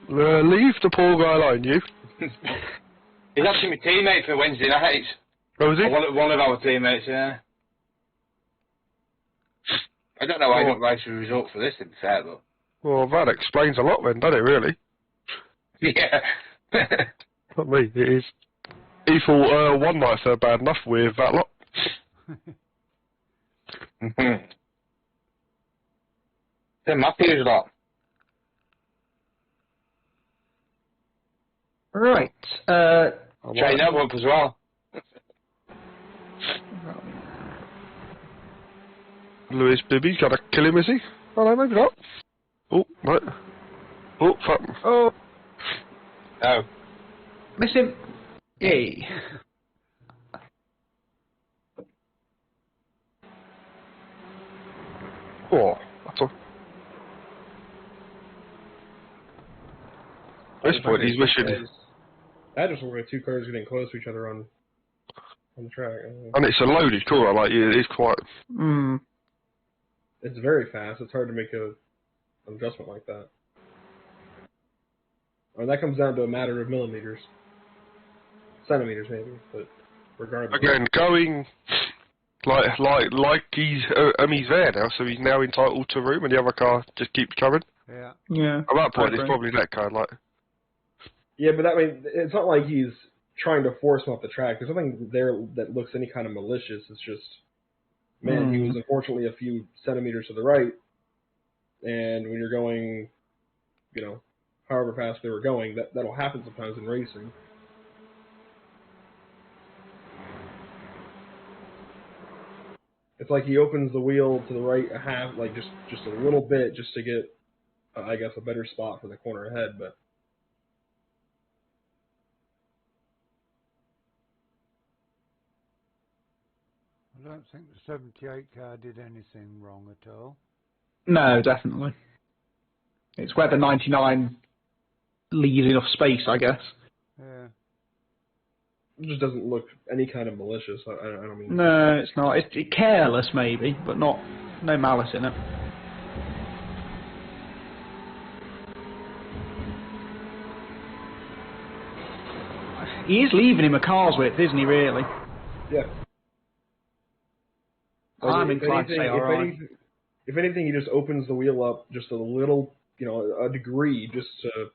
Speaker 1: Leave the poor guy alone, you.
Speaker 2: He's actually my teammate for Wednesday night.
Speaker 1: Oh, is he?
Speaker 2: One of our teammates, yeah. I don't know why I don't write a result for this, to be fair, but...
Speaker 1: Well, that explains a lot then, doesn't it, really?
Speaker 2: Yeah.
Speaker 1: Not me, it is. He thought one night's bad enough with that lot.
Speaker 2: Matthew's lot.
Speaker 4: Right.
Speaker 2: Train that one as well.
Speaker 1: Lewis Bibby, gotta kill him, is he? Oh no, maybe not. Oh, no. Oh, fuck.
Speaker 4: Oh.
Speaker 2: Oh.
Speaker 4: Miss him. Yay.
Speaker 1: Oh, that's all. At this point, he's wishing.
Speaker 7: I just look like two cars getting close to each other on the track.
Speaker 1: And it's a loaded corner, like, it is quite...
Speaker 7: It's very fast. It's hard to make an adjustment like that. And that comes down to a matter of millimeters. Centimeters, maybe, but regardless.
Speaker 1: Again, going... Like he's there now, so he's now entitled to room, and the other car just keeps coming.
Speaker 5: Yeah.
Speaker 4: Yeah.
Speaker 1: At that point, it's probably that car, like...
Speaker 7: Yeah, but that means it's not like he's trying to force him off the track. There's nothing there that looks any kind of malicious. It's just, man, he was unfortunately a few centimeters to the right, and when you're going, you know, however fast they were going, that'll happen sometimes in racing. It's like he opens the wheel to the right a half, like just a little bit, just to get, I guess, a better spot for the corner ahead, but.
Speaker 5: I don't think the 78 car did anything wrong at all.
Speaker 4: No, definitely. It's where the 99 leaves enough space, I guess.
Speaker 5: Yeah.
Speaker 7: It just doesn't look any kind of malicious. I don't mean...
Speaker 4: No, it's not. It's careless, maybe, but no malice in it. He is leaving him a car's width, isn't he, really?
Speaker 7: Yeah.
Speaker 4: I'm inclined to say alright.
Speaker 7: If anything, he just opens the wheel up just a little, a degree, just to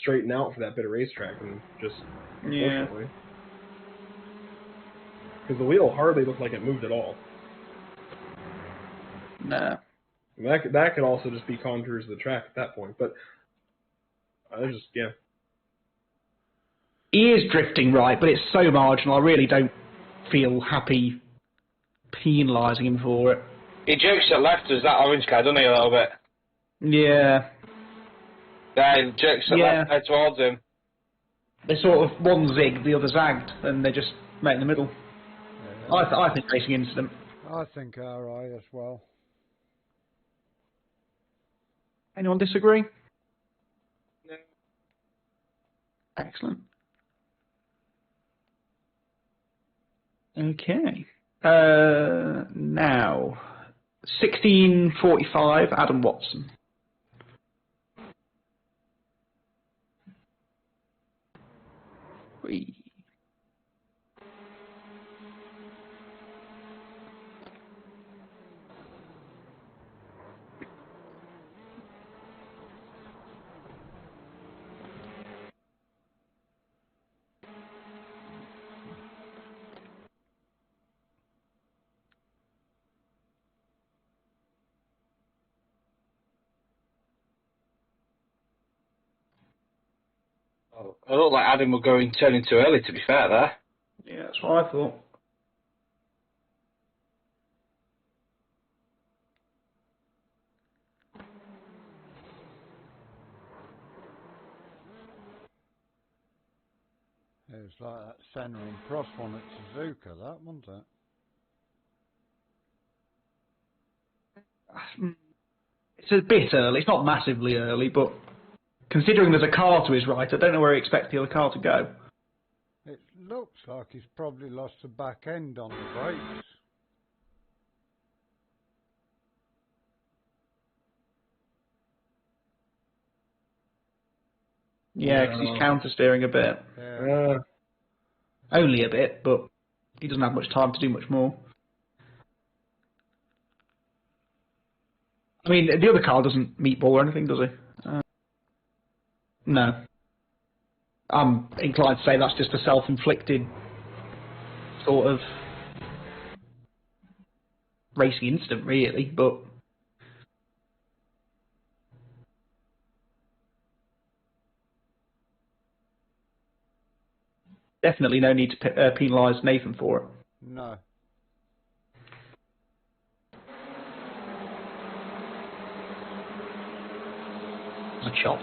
Speaker 7: straighten out for that bit of racetrack, and just, unfortunately. Because the wheel hardly looked like it moved at all.
Speaker 4: Nah.
Speaker 7: That could also just be contours of the track at that point, but
Speaker 4: He is drifting right, but it's so marginal. I really don't feel happy penalising him for it.
Speaker 2: He jokes at left as that orange car, doesn't he, a little bit?
Speaker 4: Yeah.
Speaker 2: Yeah, he jokes at left head towards him.
Speaker 4: They sort of, one zigged, the other zagged, and they just met in the middle. Yeah. I think racing incident.
Speaker 5: I think RI as well.
Speaker 4: Anyone disagree? No. Excellent. Okay. Now, 16:45, Adam Watson. Whee.
Speaker 2: I look like Adam will go in turning too early, to be fair, there.
Speaker 4: Yeah, that's what I thought.
Speaker 5: It was like that Senna and Prost one at Suzuka, that, wasn't it?
Speaker 4: It's a bit early. It's not massively early, but considering there's a car to his right, I don't know where he expects the other car to go.
Speaker 5: It looks like he's probably lost the back end on the brakes.
Speaker 4: Yeah, because he's counter-steering a bit.
Speaker 5: Yeah.
Speaker 4: Only a bit, but he doesn't have much time to do much more. I mean, the other car doesn't meatball or anything, does he? No. I'm inclined to say that's just a self-inflicted sort of racing incident, really, but... Definitely no need to penalise Nathan for it.
Speaker 5: No.
Speaker 4: A shot.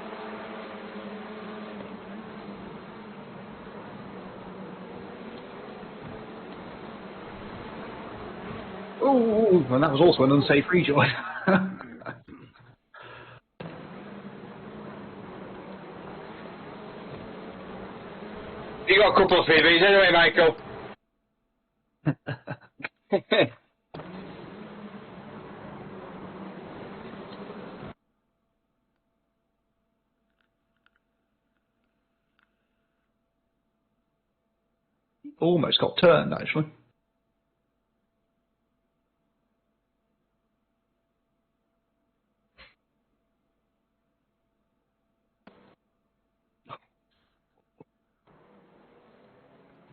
Speaker 4: Ooh, and that was also an unsafe rejoin.
Speaker 2: You got a couple of freebies anyway, Michael.
Speaker 4: Almost got turned, actually.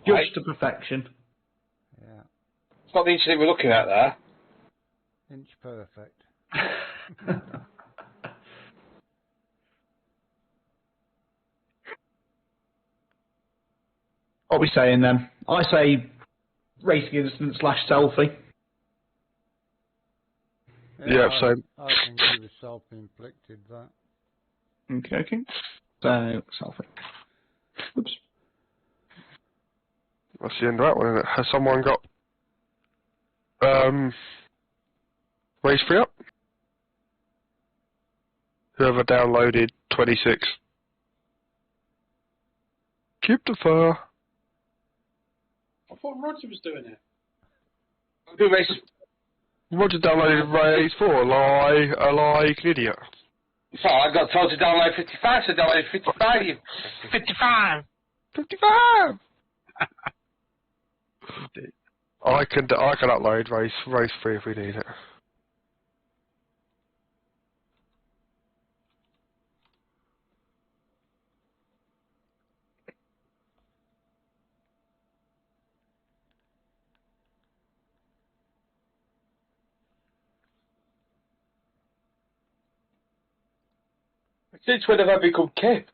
Speaker 4: Just to perfection.
Speaker 5: Yeah.
Speaker 2: It's not the incident we're looking at there.
Speaker 5: Inch perfect.
Speaker 4: What are we saying then? I say racing incident / selfie.
Speaker 1: Yeah, same.
Speaker 5: I think he was self-inflicted, that.
Speaker 4: Okay. So, selfie. Oops.
Speaker 1: That's the end of that one, isn't it? Has someone got race free up? Whoever downloaded 26. Keep the fire.
Speaker 3: I thought Roger was doing it.
Speaker 2: Good race.
Speaker 1: Roger downloaded race 4, like an idiot.
Speaker 2: So I got told to download 55, so I downloaded 55. 55!
Speaker 1: 55! I can upload race 3 if we need it.
Speaker 2: Since when have I become Kip?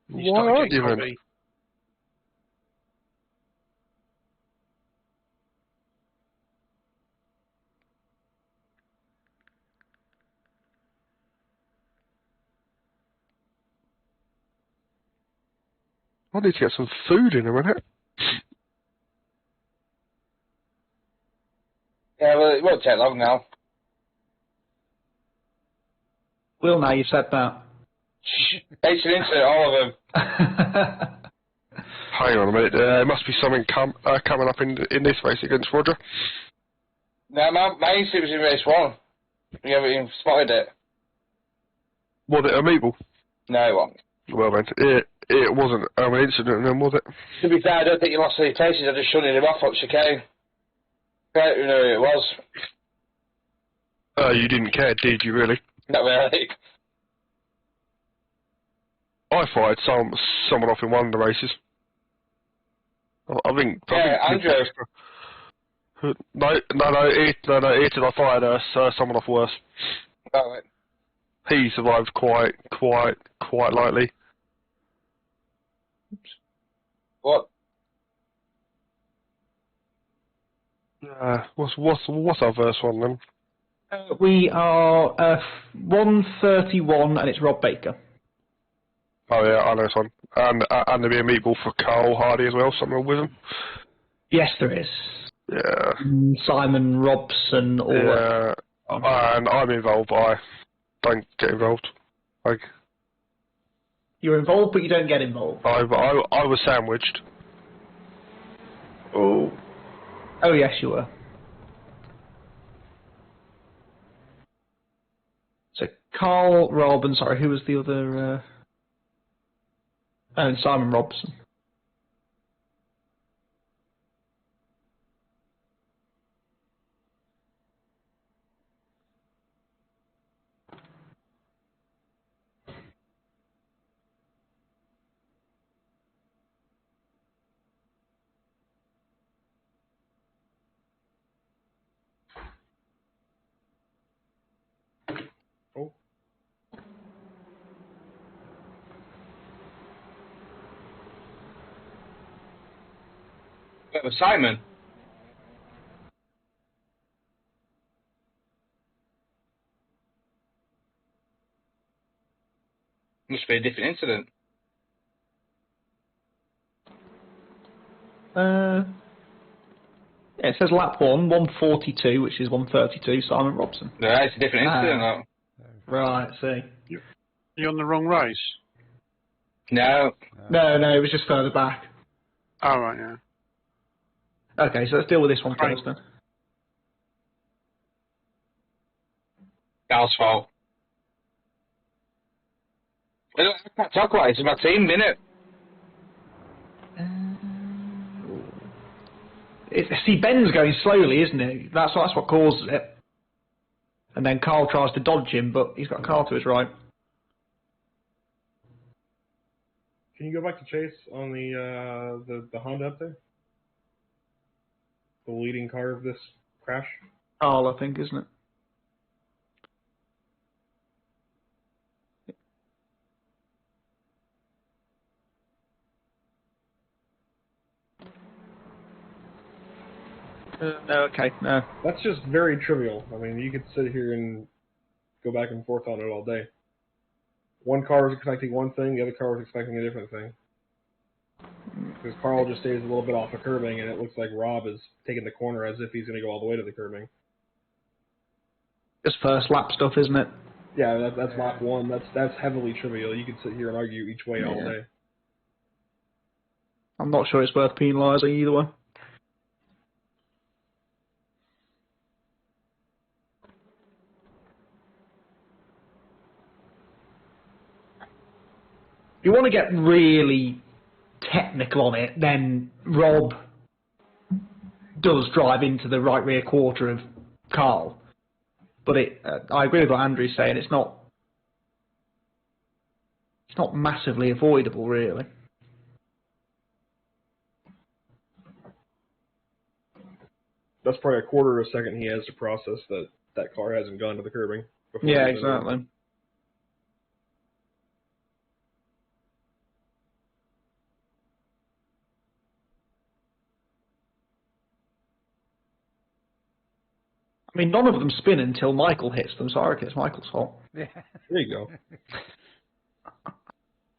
Speaker 1: Why aren't you then? I need to get some food in a minute.
Speaker 2: Yeah, well, it won't take long now.
Speaker 4: Will, now you've said that.
Speaker 2: It's an incident, all of them.
Speaker 1: Hang on a minute, there must be something coming up in this race against Roger.
Speaker 2: No, my instinct was in race 1. You haven't even spotted it.
Speaker 1: Was it a meatball?
Speaker 2: No, it wasn't.
Speaker 1: Well then, it wasn't an incident then, was it?
Speaker 2: To be fair, I don't think you lost any places, I just shunted him off up chicane. I don't even know who it was.
Speaker 1: You didn't care, did you really?
Speaker 2: Not really.
Speaker 1: I fired someone off in one of the races. I think
Speaker 2: Andrew.
Speaker 1: No, I fired someone off worse.
Speaker 2: Oh, right.
Speaker 1: He survived quite lightly.
Speaker 2: What?
Speaker 1: What's our first one then?
Speaker 4: We are 131, and it's Rob Baker.
Speaker 1: Oh yeah, I know this one. And there'll be a meatball for Carl Hardy as well, somewhere with him.
Speaker 4: Yes, there is.
Speaker 1: Yeah.
Speaker 4: Simon Robson or...
Speaker 1: Yeah, and I'm involved, but I don't get involved. Like,
Speaker 4: you're involved, but you don't get involved.
Speaker 1: I was sandwiched.
Speaker 4: Oh. Oh, yes, you were. So, Carl, Rob, and sorry, who was the other... and Simon Robson.
Speaker 7: Oh.
Speaker 2: That was Simon. Must be a different incident.
Speaker 4: Yeah, it says lap 1, 142, which is 132, Simon Robson.
Speaker 2: No, it's a different incident, though.
Speaker 4: Right, see.
Speaker 3: You're on the wrong race?
Speaker 2: No.
Speaker 4: No, it was just further back.
Speaker 3: Oh, right, yeah.
Speaker 4: Okay, so let's deal with this one first then.
Speaker 2: Gal's fault. I can't talk about it. It's my team, innit?
Speaker 4: See, Ben's going slowly, isn't he? That's what causes it. And then Carl tries to dodge him, but he's got Carl to his right.
Speaker 7: Can you go back to Chase on the Honda up there? The leading car of this crash?
Speaker 4: Carl, I think, isn't it? No, okay, no.
Speaker 7: That's just very trivial. I mean, you could sit here and go back and forth on it all day. One car was expecting one thing, the other car was expecting a different thing. Because Carl just stays a little bit off the curbing, and it looks like Rob is taking the corner as if he's going to go all the way to the curbing.
Speaker 4: Just first lap stuff, isn't it?
Speaker 7: Yeah, that's lap 1. That's heavily trivial. You could sit here and argue each way all day.
Speaker 4: I'm not sure it's worth penalising either way. you want to get really technical on it, then Rob does drive into the right rear quarter of Carl. But I agree with what Andrew's saying. It's not massively avoidable, really.
Speaker 7: That's probably a quarter of a second he has to process that car hasn't gone to the curbing.
Speaker 4: Yeah, exactly. I mean, none of them spin until Michael hits them, so I reckon it's Michael's fault.
Speaker 5: Yeah.
Speaker 7: There you go.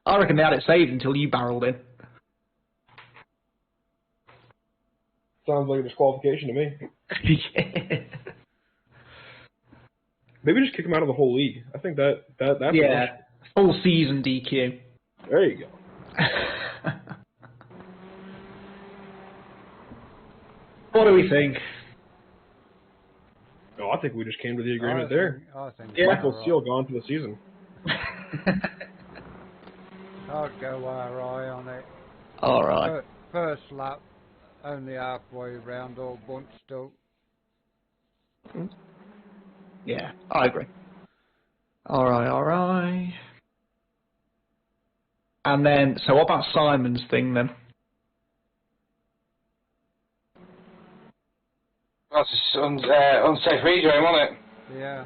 Speaker 4: I reckon they had it saved until you barreled in.
Speaker 7: Sounds like a disqualification to me.
Speaker 4: Yeah.
Speaker 7: Maybe just kick him out of the whole league. I think that's
Speaker 4: yeah, full season DQ.
Speaker 7: There you go.
Speaker 4: What do we think?
Speaker 7: No, I think we just came to the agreement
Speaker 5: I think
Speaker 7: Michael Steele gone for the season.
Speaker 5: I'd go RI on it.
Speaker 4: All right.
Speaker 5: First lap, only halfway around, all bunched up.
Speaker 4: Yeah, I agree. All right. And then, so what about Simon's thing then?
Speaker 2: That's unsafe rejoin, wasn't it?
Speaker 5: Yeah.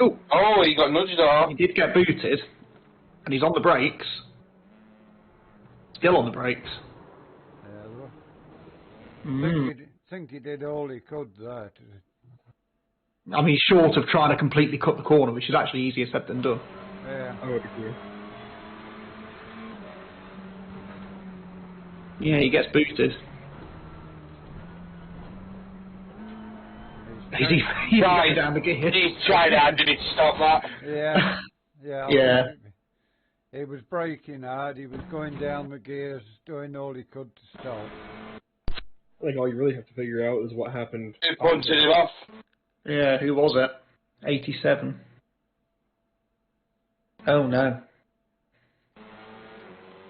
Speaker 2: Oh, he got nudged off.
Speaker 4: He did get booted, and he's on the brakes. Still on the brakes.
Speaker 5: Yeah, think he did all he could there.
Speaker 4: I mean, short of trying to completely cut the corner, which is actually easier said than done.
Speaker 5: Yeah.
Speaker 7: I would agree.
Speaker 4: Yeah, he gets booted. He's
Speaker 2: tried
Speaker 4: down the gear.
Speaker 2: He tried hard, did it stop that?
Speaker 5: Yeah. Yeah.
Speaker 4: Yeah.
Speaker 5: He was braking hard, he was going down the gears, doing all he could to stop.
Speaker 7: I think all you really have to figure out is what happened.
Speaker 2: Who punted him off?
Speaker 4: Yeah, who was it? 87. Oh no.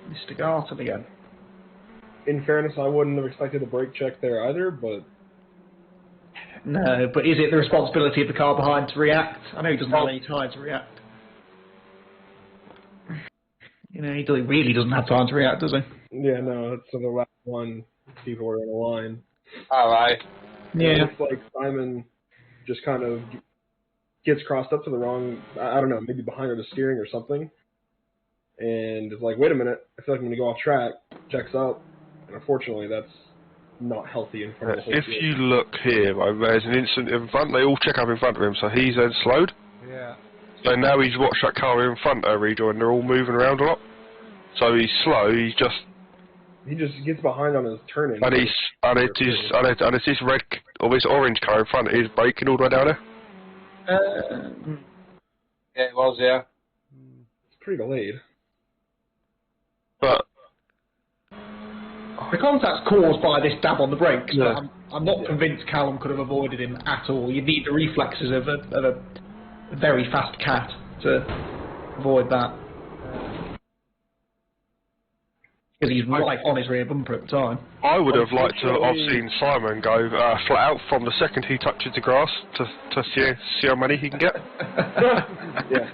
Speaker 4: Mr. Garton again.
Speaker 7: In fairness, I wouldn't have expected a brake check there either, but...
Speaker 4: No, but is it the responsibility of the car behind to react? I know he doesn't have any time to react. You know, he really doesn't have time to react, does he?
Speaker 7: Yeah, no, that's the last one. People are in a line.
Speaker 2: Alright.
Speaker 4: Yeah.
Speaker 7: It looks like Simon just kind of gets crossed up to the wrong, I don't know, maybe behind the steering or something. And is like, wait a minute, I feel like I'm going to go off track. Checks up. And unfortunately, that's not healthy in front of the whole
Speaker 1: If
Speaker 7: field.
Speaker 1: you look here, there's an incident in front. They all check up in front of him, so he's then slowed.
Speaker 5: Yeah.
Speaker 1: So now he's watched that car in front of rejoin. They're all moving around a lot. So he's slow. He
Speaker 7: just gets behind on his turning.
Speaker 1: And it's this red or this orange car in front. He's braking all the way down there.
Speaker 2: Yeah, it was, yeah.
Speaker 7: It's pretty delayed.
Speaker 1: But
Speaker 4: the contact's caused by this dab on the brakes.
Speaker 1: Yeah.
Speaker 4: I'm not convinced Callum could have avoided him at all. You need the reflexes of a very fast cat to avoid that. Because he's right on his rear bumper at the time.
Speaker 1: I would have liked to have seen Simon go flat out from the second he touches the grass to see how many he can get.
Speaker 7: Yeah.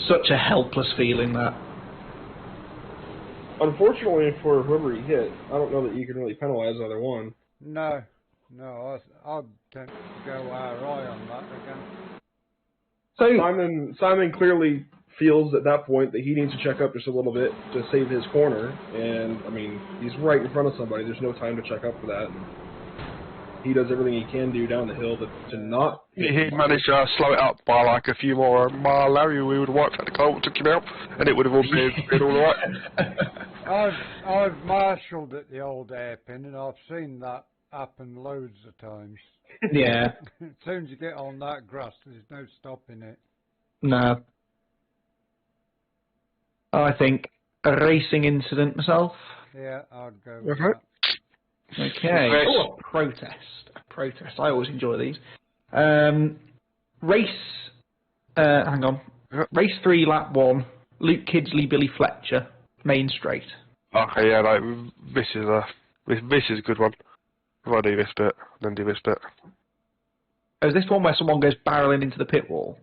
Speaker 4: Such a helpless feeling, that.
Speaker 7: Unfortunately for whoever he hit, I don't know that you can really penalize either one.
Speaker 5: No, I'd tend to go RI on that again.
Speaker 4: So
Speaker 7: Simon clearly feels at that point that he needs to check up just a little bit to save his corner, and I mean, he's right in front of somebody. There's no time to check up for that. And he does everything he can do down the hill to not.
Speaker 1: He'd managed to slow it up by like a few more mile hour. We would have wiped out the car, took him out, and it would have all been all right.
Speaker 5: I've marshalled at the old hairpin, and I've seen that happen loads of times.
Speaker 4: Yeah.
Speaker 5: As soon as you get on that grass, there's no stopping it.
Speaker 4: No. I think a racing incident myself.
Speaker 5: Yeah, I'd go with
Speaker 7: Okay.
Speaker 5: that.
Speaker 4: Okay. Oh, a protest. A protest. I always enjoy these. Race. Hang on. Race 3, lap 1. Luke Kidsley, Billy Fletcher, main straight.
Speaker 1: Okay, yeah, like this is a good one. If I do this bit, then do this bit.
Speaker 4: Oh, is this one where someone goes barreling into the pit wall?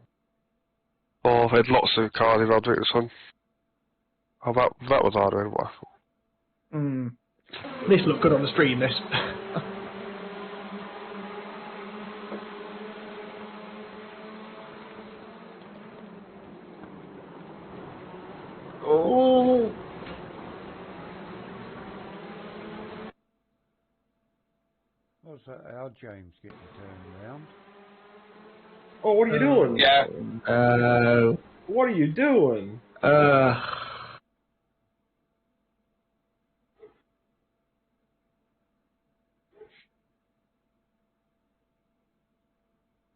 Speaker 1: Oh, I've had lots of cars involved with this one. Oh, that was harder than what I thought.
Speaker 4: This looked good on the stream, this. Oh!
Speaker 5: What's that? How James getting turned around?
Speaker 7: Oh, what are you doing?
Speaker 2: Yeah.
Speaker 7: What are you doing?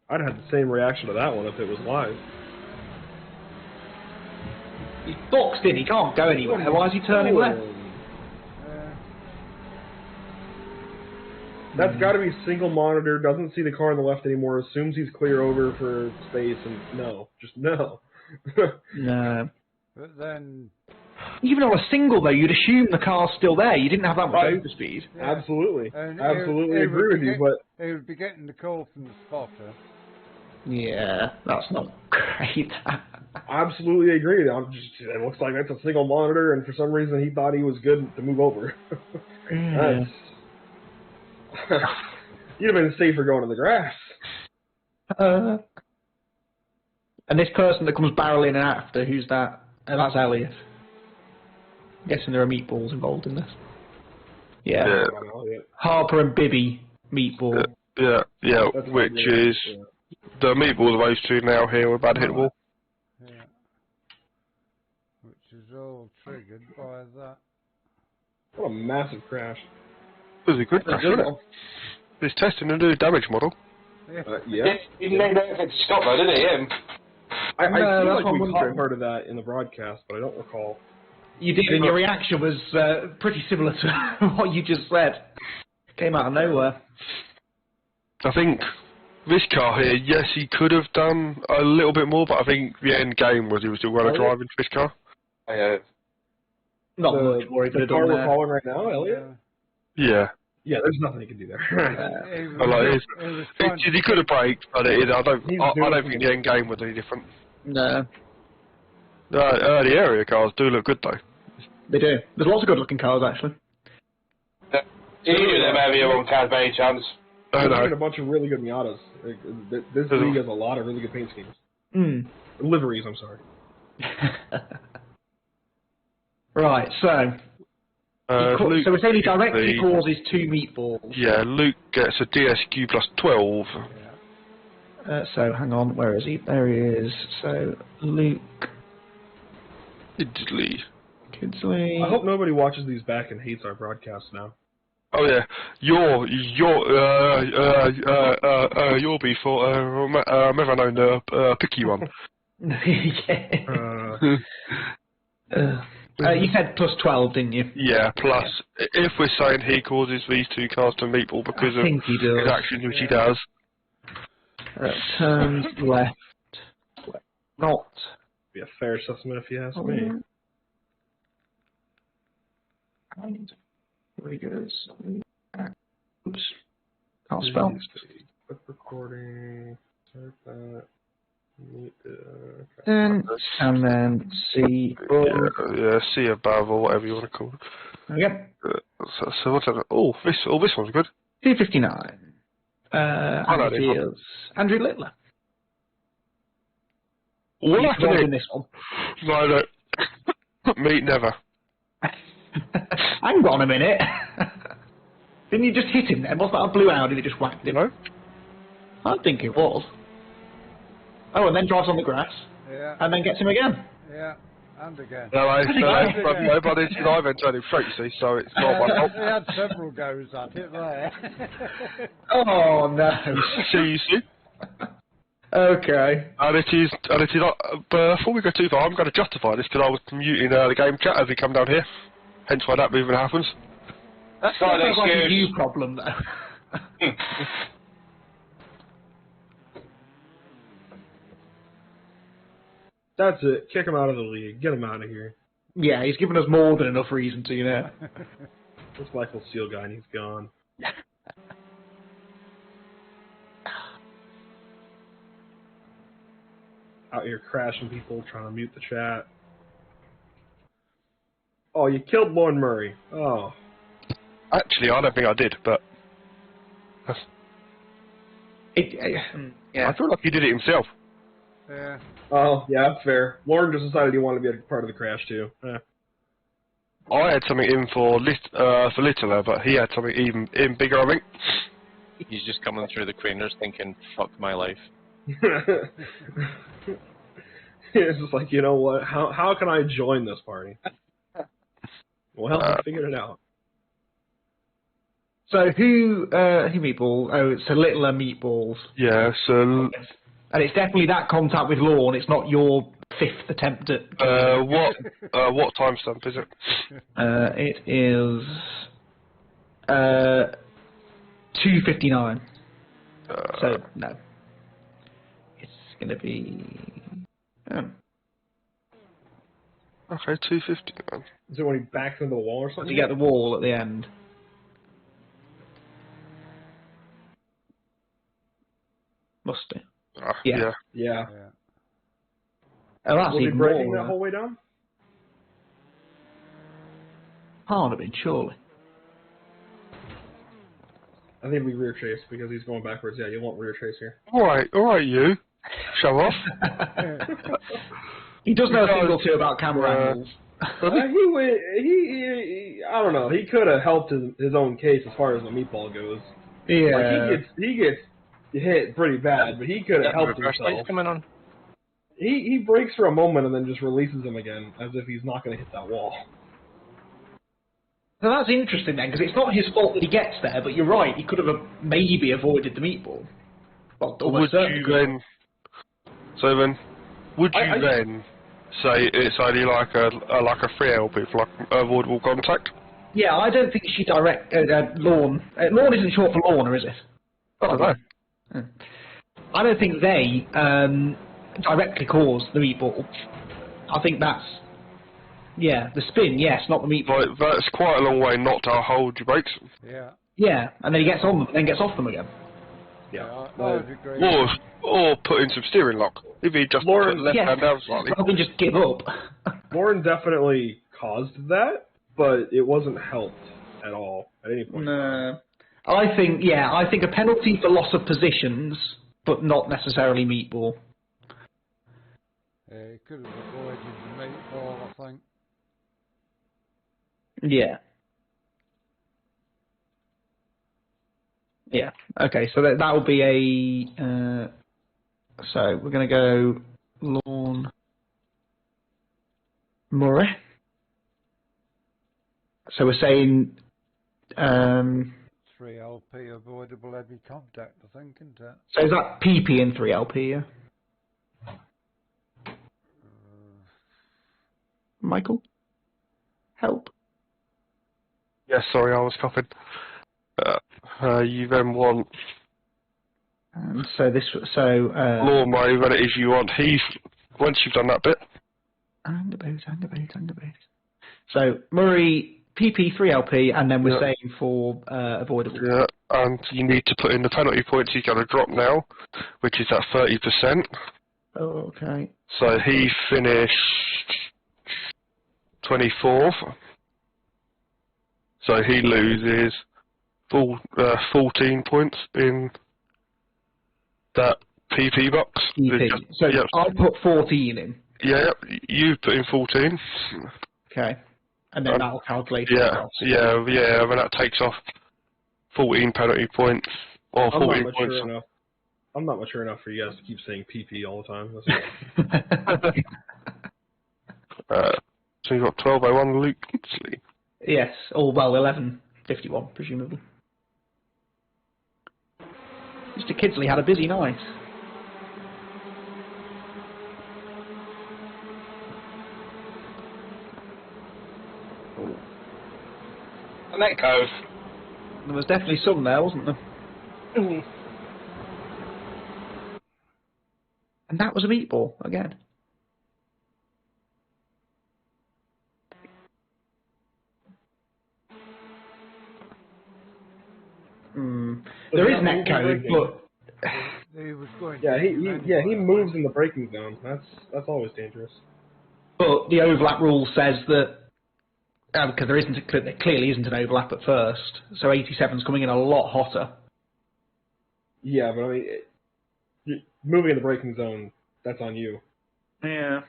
Speaker 7: I'd have the same reaction to that one if it was live.
Speaker 4: He's boxed in, he can't go anywhere. Why is he turning left?
Speaker 7: That's got to be single monitor, doesn't see the car on the left anymore, assumes he's clear over for space, and no. Just no.
Speaker 4: No.
Speaker 5: But then...
Speaker 4: Even on a single, though, you'd assume the car's still there. You didn't have that much overspeed.
Speaker 7: Yeah. Absolutely.
Speaker 5: And
Speaker 7: absolutely agree with you, but...
Speaker 5: He would be getting the call from the spotter.
Speaker 4: Yeah, that's not great.
Speaker 7: Absolutely agree. It looks like that's a single monitor, and for some reason he thought he was good to move over. That's... You'd have been safer going to the grass.
Speaker 4: And this person that comes barreling in after, who's that? That's Elliot. I'm guessing there are meatballs involved in this. Yeah. Harper and Bibby meatball.
Speaker 1: Yeah, which is the meatballs of those two now here with bad hit wall.
Speaker 5: Yeah. Which is all triggered by that.
Speaker 7: What a massive crash.
Speaker 1: It was a good crash, wasn't it? He's testing a new damage model.
Speaker 7: Yeah.
Speaker 2: He didn't know if to stop though, did he?
Speaker 7: I feel like we caught part of that in the broadcast, but I don't recall.
Speaker 4: You did, and your reaction was pretty similar to what you just said. Came out of nowhere.
Speaker 1: I think this car here, yes, he could have done a little bit more, but I think the end game was he was still going to drive into this car.
Speaker 2: Yeah.
Speaker 4: Not much more he could have done
Speaker 7: the car
Speaker 4: there.
Speaker 7: we're calling right now, Elliot?
Speaker 1: Yeah.
Speaker 7: Yeah, there's nothing he can do there.
Speaker 1: He could have braked, but I don't think the end game was any different.
Speaker 4: No.
Speaker 1: The area cars do look good, though.
Speaker 4: They do. There's lots of good-looking cars, actually.
Speaker 2: You knew them earlier on cars by any chance.
Speaker 7: There's a bunch of really good Miatas. This league has a lot of really good paint schemes. Liveries, I'm sorry.
Speaker 4: Right, so...
Speaker 1: Luke,
Speaker 4: so it's only directly causes 2 meatballs.
Speaker 1: Yeah, Luke gets a DSQ plus 12.
Speaker 4: So, hang on, where is he? There he is. So, Luke... Kidsley.
Speaker 7: I hope nobody watches these back and hates our broadcast now.
Speaker 1: Oh yeah, you'll be for never known the picky one.
Speaker 4: You said plus 12, didn't you?
Speaker 1: Yeah, plus if we're saying he causes these 2 cars to meatball because of his actions, which he does.
Speaker 4: Turns left. Not.
Speaker 7: Be a fair assessment if you ask me.
Speaker 4: And here he goes. Oops. Can't spell.
Speaker 7: Quick recording. Start that.
Speaker 4: And then C.
Speaker 1: Yeah, C above or whatever you want to call it.
Speaker 4: Yep.
Speaker 1: So what's that? Oh, this one's good.
Speaker 4: 259. Andrew Littler.
Speaker 1: What happened
Speaker 4: in this one?
Speaker 1: No. Me, never.
Speaker 4: Hang on a minute. Didn't you just hit him then? Was that a blue Audi that just whacked him?
Speaker 1: No.
Speaker 4: I think it was. Oh, and then drives on the grass.
Speaker 5: Yeah.
Speaker 4: And then gets him again.
Speaker 5: Yeah, and again.
Speaker 1: No, but it's I've entered him straight, you see, so it's not my fault.
Speaker 5: He had several goes at it there.
Speaker 4: Oh, no.
Speaker 1: You see?
Speaker 4: Okay.
Speaker 1: And it is before we go too far, I'm going to justify this because I was muting the game chat as we come down here. hence why that movement happens.
Speaker 2: That's not an
Speaker 4: Sounds like a
Speaker 2: excuse.
Speaker 4: you problem, though.
Speaker 7: That's it. Kick him out of the league. Get him out of here.
Speaker 4: Yeah, he's given us more than enough reason to, you know.
Speaker 7: This Michael Steele guy, and he's gone. Out here crashing people, trying to mute the chat. Oh, you killed Lauren Murray. Oh.
Speaker 1: Actually, I don't think I did, but
Speaker 4: Yeah.
Speaker 1: I feel like he did it himself.
Speaker 5: Yeah.
Speaker 7: Oh, yeah, that's fair. Lauren just decided he wanted to be a part of the crash too. Yeah.
Speaker 1: I had something in for Littler, but he had something even bigger, I think.
Speaker 9: He's just coming through the cleaners thinking, fuck my life.
Speaker 7: It's just like, you know what? How can I join this party? Well, I figured it out.
Speaker 4: So who meatball? Oh, it's a Littler meatballs.
Speaker 1: Yeah, so...
Speaker 4: And it's definitely that contact with Lorne, it's not your 5th attempt at...
Speaker 1: what timestamp is it?
Speaker 4: It is... 2:59. So, no. It's going to be...
Speaker 1: Okay, 2:59.
Speaker 7: Is it when he backs into the wall or something?
Speaker 4: You get the wall at the end. Must it? Yeah.
Speaker 7: Yeah.
Speaker 4: Oh, that's
Speaker 7: Was he
Speaker 4: even
Speaker 7: breaking
Speaker 4: more.
Speaker 7: that whole way down?
Speaker 4: Can't have been, surely.
Speaker 7: I think it'll be rear chase because he's going backwards. Yeah, you want rear chase here.
Speaker 1: Alright, you. Show off.
Speaker 4: He does know a thing or two about camera angles.
Speaker 7: He I don't know. He could have helped his own case as far as the meatball goes.
Speaker 4: Yeah.
Speaker 7: Like he gets hit pretty bad, but he could have helped himself.
Speaker 9: Coming on.
Speaker 7: He breaks for a moment and then just releases him again as if he's not going to hit that wall.
Speaker 4: So that's interesting then, because it's not his fault that he gets there, but you're right, he could have maybe avoided the meatball. Well,
Speaker 1: would you then... So then, would you then say it's only like a 3LP for like avoidable contact?
Speaker 4: Yeah, I don't think she direct... Lorne. Lorne isn't short for Lorna, is it?
Speaker 1: I don't know.
Speaker 4: I don't think they directly cause the meatball. I think that's... Yeah, the spin, yes, not the meatball.
Speaker 1: Like, that's quite a long way not to hold your brakes.
Speaker 5: Yeah.
Speaker 4: Yeah, and then he gets on them, then gets off them again.
Speaker 5: Yeah, I would agree.
Speaker 1: Or put in some steering lock. If he just put left hand down slightly.
Speaker 4: Rather than just give up.
Speaker 7: Lauren definitely caused that, but it wasn't helped at all at any point.
Speaker 4: No. I think a penalty for loss of positions, but not necessarily meatball.
Speaker 5: Yeah, he could have avoided the meatball, I think.
Speaker 4: Yeah. Yeah. Okay, so that will be a... so we're going to go Lorne Murray. So we're saying...
Speaker 5: 3LP avoidable heavy contact, I think, isn't it?
Speaker 4: So is that PP and 3LP, yeah? Michael? Help.
Speaker 1: Yes, sorry, I was coughing. You then want...
Speaker 4: so this... So...
Speaker 1: Lorne Murray, when it is you want. Once you've done that bit...
Speaker 4: Underboat. So, Murray, PP, 3LP, and then we're saying for avoidable.
Speaker 1: Yeah, and you need to put in the penalty points he's going to drop now, which is at 30%.
Speaker 4: Oh, okay.
Speaker 1: So he finished 24th. So he loses 14 points in that PP box.
Speaker 4: PP. So
Speaker 1: yep.
Speaker 4: I put 14 in.
Speaker 1: Yeah, you put in 14.
Speaker 4: Okay. And then that'll calculate
Speaker 1: yeah,
Speaker 4: it across.
Speaker 1: Yeah, and that takes off 14 penalty points, or 14 points.
Speaker 7: I'm not mature enough for you guys to keep saying PP all the time.
Speaker 1: So you've got 12:01 Luke Kidsley.
Speaker 4: Yes, or well, 11:51 presumably. Mr. Kidsley had a busy night.
Speaker 2: A net code.
Speaker 4: There was definitely some there, wasn't there? And that was a meatball again. There is netcode, but
Speaker 5: he was going.
Speaker 7: Yeah, he moves in the braking zone. That's always dangerous.
Speaker 4: But the overlap rule says that because there clearly isn't an overlap at first, so 87's coming in a lot hotter.
Speaker 7: Yeah, but I mean, moving in the braking zone, that's on you.
Speaker 4: Yeah.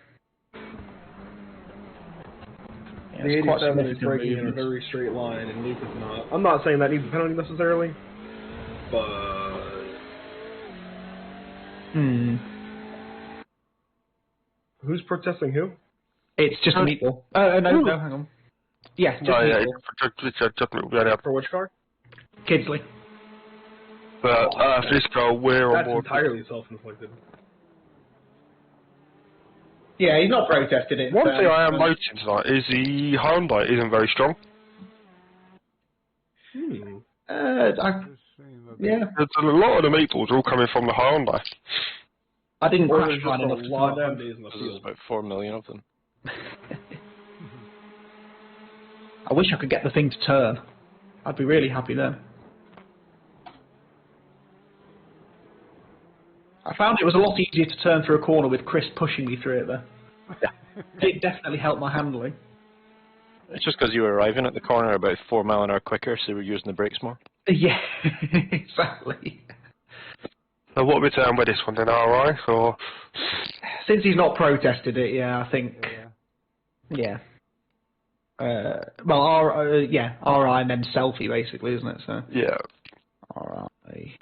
Speaker 7: The 87 is braking in a very straight line, and Luke is not. I'm not saying that needs a penalty necessarily, but... Who's protesting who?
Speaker 4: It's just a meatball. No, hang on. Yeah, just meatball.
Speaker 7: For which car?
Speaker 4: Kidsley.
Speaker 1: But for this car, we're on board.
Speaker 7: That's entirely self-inflicted.
Speaker 4: Yeah, he's not protested it.
Speaker 1: One thing I am noticing tonight is the Hyundai isn't very strong.
Speaker 4: Yeah.
Speaker 1: There's a lot of the meatballs are all coming from the Hyundai.
Speaker 4: I didn't crash mine enough to
Speaker 7: lot
Speaker 4: know.
Speaker 9: There's about 4 million of them.
Speaker 4: I wish I could get the thing to turn. I'd be really happy then. I found it was a lot easier to turn through a corner with Chris pushing me through it there. It definitely helped my handling.
Speaker 9: It's just because you were arriving at the corner about 4 mile an hour quicker, so you were using the brakes more.
Speaker 4: Yeah, exactly.
Speaker 1: So what are we doing with this one then, RI? Or...
Speaker 4: Since he's not protested it, yeah, I think... Yeah. RI and then selfie, basically, isn't it? So.
Speaker 1: Yeah.
Speaker 4: RI.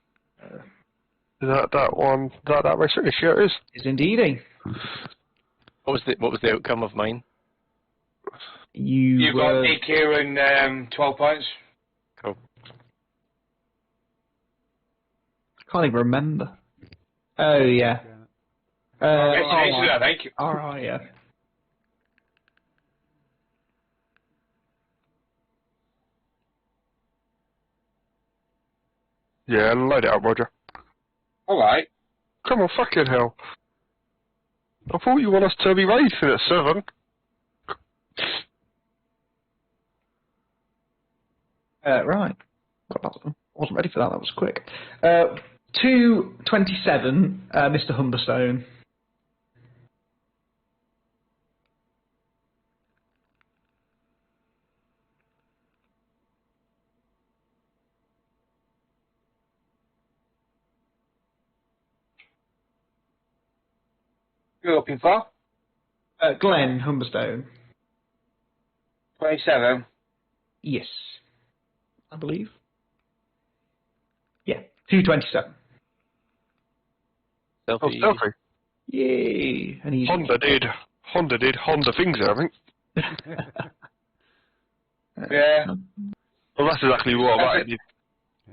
Speaker 1: That one, that race finish, yeah, it is.
Speaker 4: Is indeed.
Speaker 9: What was the outcome of mine?
Speaker 2: You've got DQ and 12 points.
Speaker 9: Cool.
Speaker 4: I can't even remember. Oh, yeah.
Speaker 2: I think.
Speaker 4: Alright, yeah.
Speaker 1: Yeah, load it up, Roger.
Speaker 2: Alright.
Speaker 1: Come on, fucking hell. I thought you want us to be racing at 7.
Speaker 4: Right. I wasn't ready for that, that was quick. 2:27, Mr. Humberstone.
Speaker 2: You're looking for?
Speaker 4: Glenn Humberstone.
Speaker 2: 27.
Speaker 4: Yes. I believe. Yeah, 2:27.
Speaker 1: Oh, selfie.
Speaker 4: Yay! And he's
Speaker 1: Honda did Honda things there, I think.
Speaker 2: Yeah.
Speaker 1: Well, that's exactly what I did.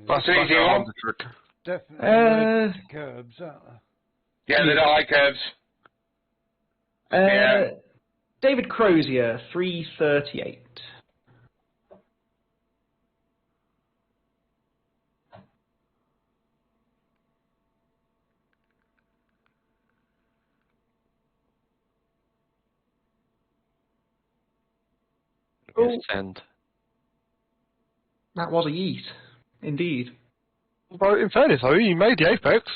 Speaker 1: That's a Honda trick.
Speaker 5: Definitely curbs, aren't they?
Speaker 2: Yeah, they don't like curbs. Yeah.
Speaker 4: David Crozier, 3:38.
Speaker 9: Send.
Speaker 4: That was a yeet, indeed.
Speaker 1: Well, in fairness, though, he made the apex.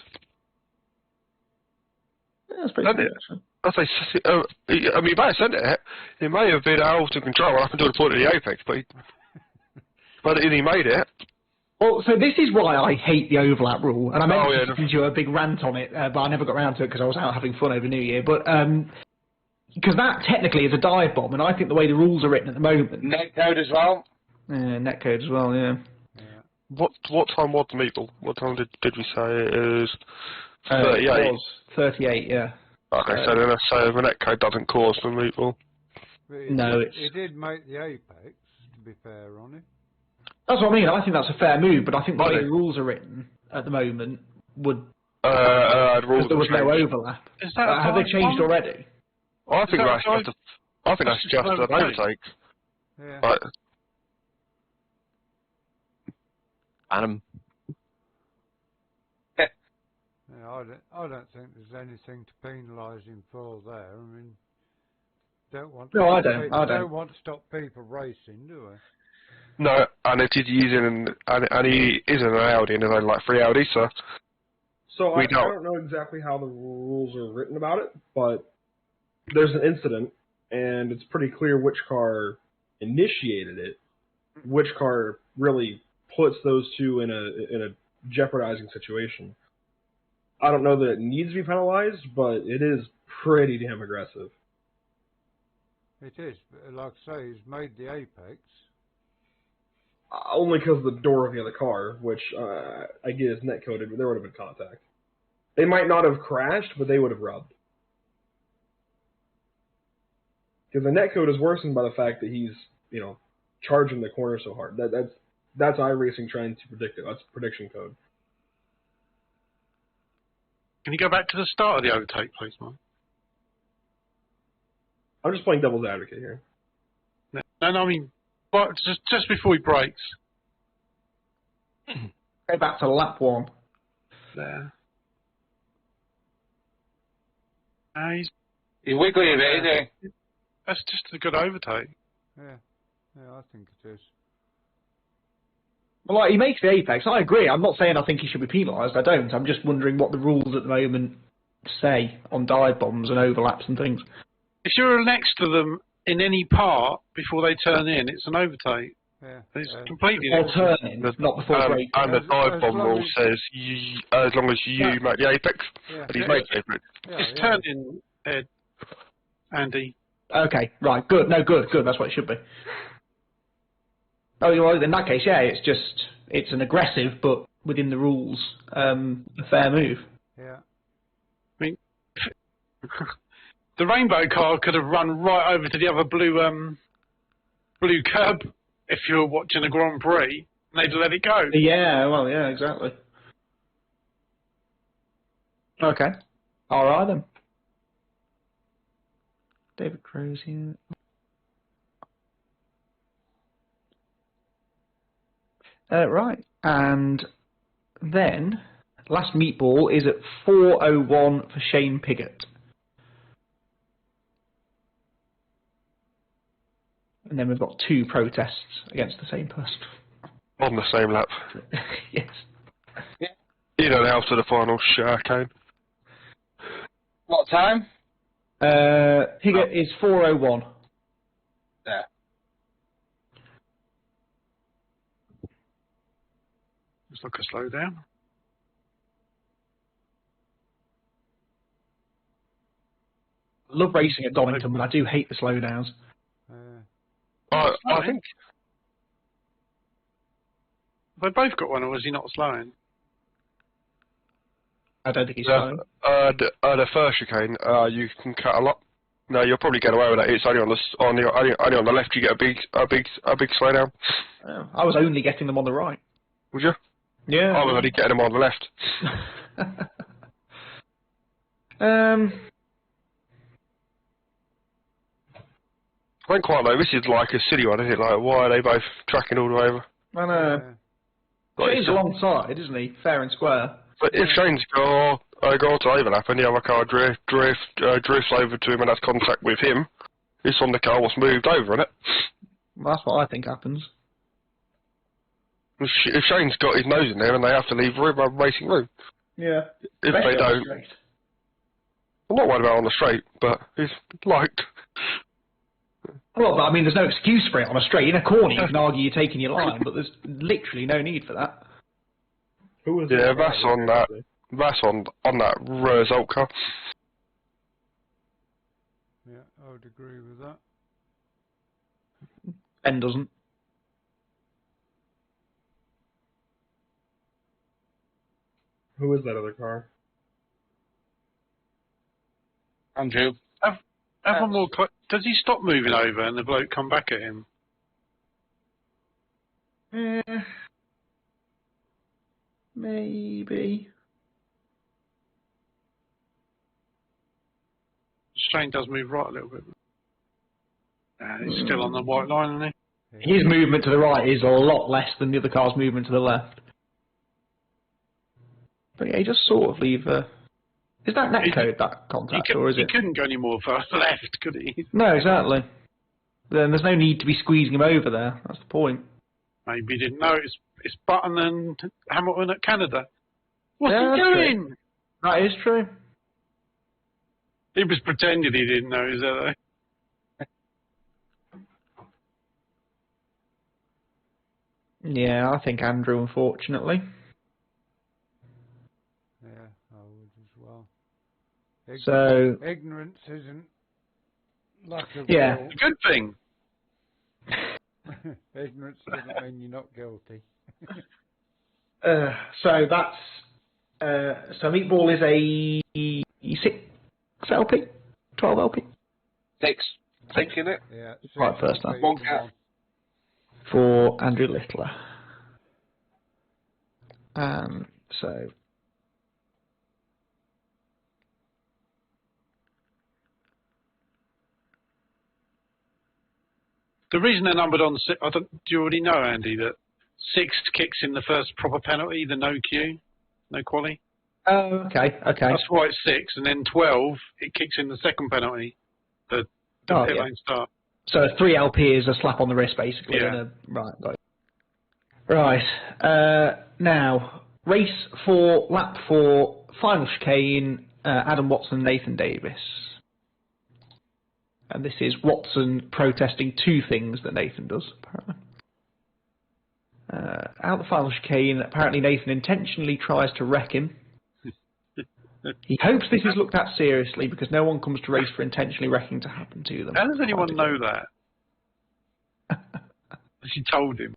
Speaker 4: Yeah, that's pretty good, actually.
Speaker 1: I mean, he may have sent it. He may have been out of control up until the point of the apex, but he made it.
Speaker 4: Well, so this is why I hate the overlap rule, and I meant to send you a big rant on it, but I never got around to it because I was out having fun over New Year. But because that technically is a dive bomb, and I think the way the rules are written at the moment.
Speaker 2: Netcode as well.
Speaker 4: Netcode as well, yeah.
Speaker 1: What time was the meatball? What time did we say it is? 38.
Speaker 4: It was 38, yeah.
Speaker 1: Okay, so then let's say the netcode doesn't cause the meatball.
Speaker 4: No,
Speaker 5: it did make the apex, to be fair on it.
Speaker 4: That's what I mean. I think that's a fair move, but I think the way the rules are written at the moment would...
Speaker 1: because
Speaker 4: there was no overlap.
Speaker 3: Is that
Speaker 4: have they changed already?
Speaker 1: I think that's just an overtake.
Speaker 5: Yeah.
Speaker 1: Right.
Speaker 9: Ban him.
Speaker 5: Yeah, I don't think there's anything to penalise him for there. I mean, I don't want to stop people racing, do we?
Speaker 1: No, and it is using and he isn't an Audi, and there's only like 3 Audis, so.
Speaker 7: So I don't know exactly how the rules are written about it, but there's an incident, and it's pretty clear which car initiated it, which car really puts those two in a jeopardizing situation. I don't know that it needs to be penalized, but it is pretty damn aggressive.
Speaker 5: It is, but like I say, he's made the apex.
Speaker 7: Only because of the door of the other car, which I get is net-coded, but there would have been contact. They might not have crashed, but they would have rubbed. Because the netcode is worsened by the fact that he's, charging the corner so hard. That's iRacing trying to predict it. That's prediction code.
Speaker 3: Can you go back to the start of the overtake, please, Mark?
Speaker 7: I'm just playing devil's advocate here.
Speaker 3: No, I mean, but just before he breaks.
Speaker 4: Go back to lap 1.
Speaker 3: There.
Speaker 2: He's wiggly a bit, isn't he?
Speaker 3: That's just a good overtake.
Speaker 5: Yeah, I think it is.
Speaker 4: Well, he makes the apex. I agree. I'm not saying I think he should be penalised. I don't. I'm just wondering what the rules at the moment say on dive bombs and overlaps and things.
Speaker 3: If you're next to them in any part before they turn in, it's an overtake.
Speaker 5: Yeah.
Speaker 3: It's completely
Speaker 4: or turning, not before break.
Speaker 1: And the dive bomb rule says as long as you make the apex, and he's made the apex.
Speaker 3: It's turned in, Ed, Andy.
Speaker 4: Okay, right, good. No, good. That's what it should be. Oh, well, in that case, yeah, it's an aggressive, but within the rules, a fair move.
Speaker 5: Yeah.
Speaker 3: I mean, the rainbow car could have run right over to the other blue curb if you were watching a Grand Prix, and they'd let it go.
Speaker 4: Yeah, well, yeah, exactly. Okay. All right, then. David Crow's here. Right, and then last meatball is at 4:01 for Shane Piggott. And then we've got 2 protests against the same person.
Speaker 1: On the same lap.
Speaker 4: Yes.
Speaker 2: Yeah.
Speaker 1: You know, after the final chicane.
Speaker 2: What time?
Speaker 4: Piggott is 4:01.
Speaker 2: Yeah.
Speaker 3: Looks like a slow down.
Speaker 4: I love racing at Donington, but I do hate the slowdowns.
Speaker 1: I think
Speaker 3: they both got one, or was he not slowing?
Speaker 4: I don't think he's slowing.
Speaker 1: The first chicane, you can cut a lot. No, you'll probably get away with that. It's only on the left you get a big slowdown.
Speaker 4: I was only getting them on the right.
Speaker 1: Would you?
Speaker 4: Yeah.
Speaker 1: I was only getting them on the left. I don't quite know. This is like a silly one, isn't it? Like, why are they both tracking all the way over?
Speaker 4: I know. Shane's alongside, isn't he? Fair and square.
Speaker 1: But if Shane's got to overlap and the other car drifts over to him and has contact with him, it's on the car what's moved over, isn't it?
Speaker 4: Well, that's what I think happens.
Speaker 1: If Shane's got his nose in there and they have to leave racing room.
Speaker 4: Yeah.
Speaker 1: If they don't. I'm not worried about on the straight, but it's like...
Speaker 4: Well, but I mean, there's no excuse for it on a straight. In a corner, you can argue you're taking your line, but there's literally no need for that.
Speaker 7: Who is
Speaker 1: yeah, that's on that. That's on that result car.
Speaker 5: Yeah, I would agree with that.
Speaker 4: Ben doesn't.
Speaker 7: Who is that other car?
Speaker 2: Andrew.
Speaker 3: Have one more. Does he stop moving over and the bloke come back at him?
Speaker 4: Maybe.
Speaker 3: Shane does move right a little bit. He's still on the white line, isn't he?
Speaker 4: His movement to the right is a lot less than the other car's movement to the left. But yeah, he just sort of leave. Is that netcode that contact, or is it?
Speaker 3: He couldn't go any more far left, could he?
Speaker 4: No, exactly. Then there's no need to be squeezing him over there. That's the point.
Speaker 3: Maybe he didn't know it's Button and Hamilton at Canada. What's
Speaker 4: Yeah,
Speaker 3: he doing?
Speaker 4: True. That is true.
Speaker 3: He was pretending he didn't know, is that
Speaker 4: Yeah, I think Andrew, unfortunately.
Speaker 5: Yeah, I would as well. Ignorance isn't lack of
Speaker 4: yeah,
Speaker 5: guilt.
Speaker 3: a good thing?
Speaker 5: Ignorance doesn't mean you're not guilty.
Speaker 4: So that's so Meatball is a 6 LP, 12 LP.
Speaker 2: 6, isn't it?
Speaker 5: Yeah,
Speaker 4: Right, first time.
Speaker 2: One cat.
Speaker 4: For Andrew Littler. So
Speaker 3: The reason they're numbered on 6, do you already know, Andy, that 6 kicks in the first proper penalty, the no Q, no quali?
Speaker 4: Oh, okay.
Speaker 3: That's why it's 6, and then 12, it kicks in the second penalty, the pit lane start.
Speaker 4: So a 3 LP is a slap on the wrist, basically.
Speaker 3: Yeah.
Speaker 4: Right, got it. Right. Now, race for lap 4, final chicane, Adam Watson, Nathan Davis. And this is Watson protesting 2 things that Nathan does, apparently. Out the final chicane, apparently Nathan intentionally tries to wreck him. He hopes this is looked at seriously because no one comes to race for intentionally wrecking to happen to them.
Speaker 3: How does anyone know that? She told him.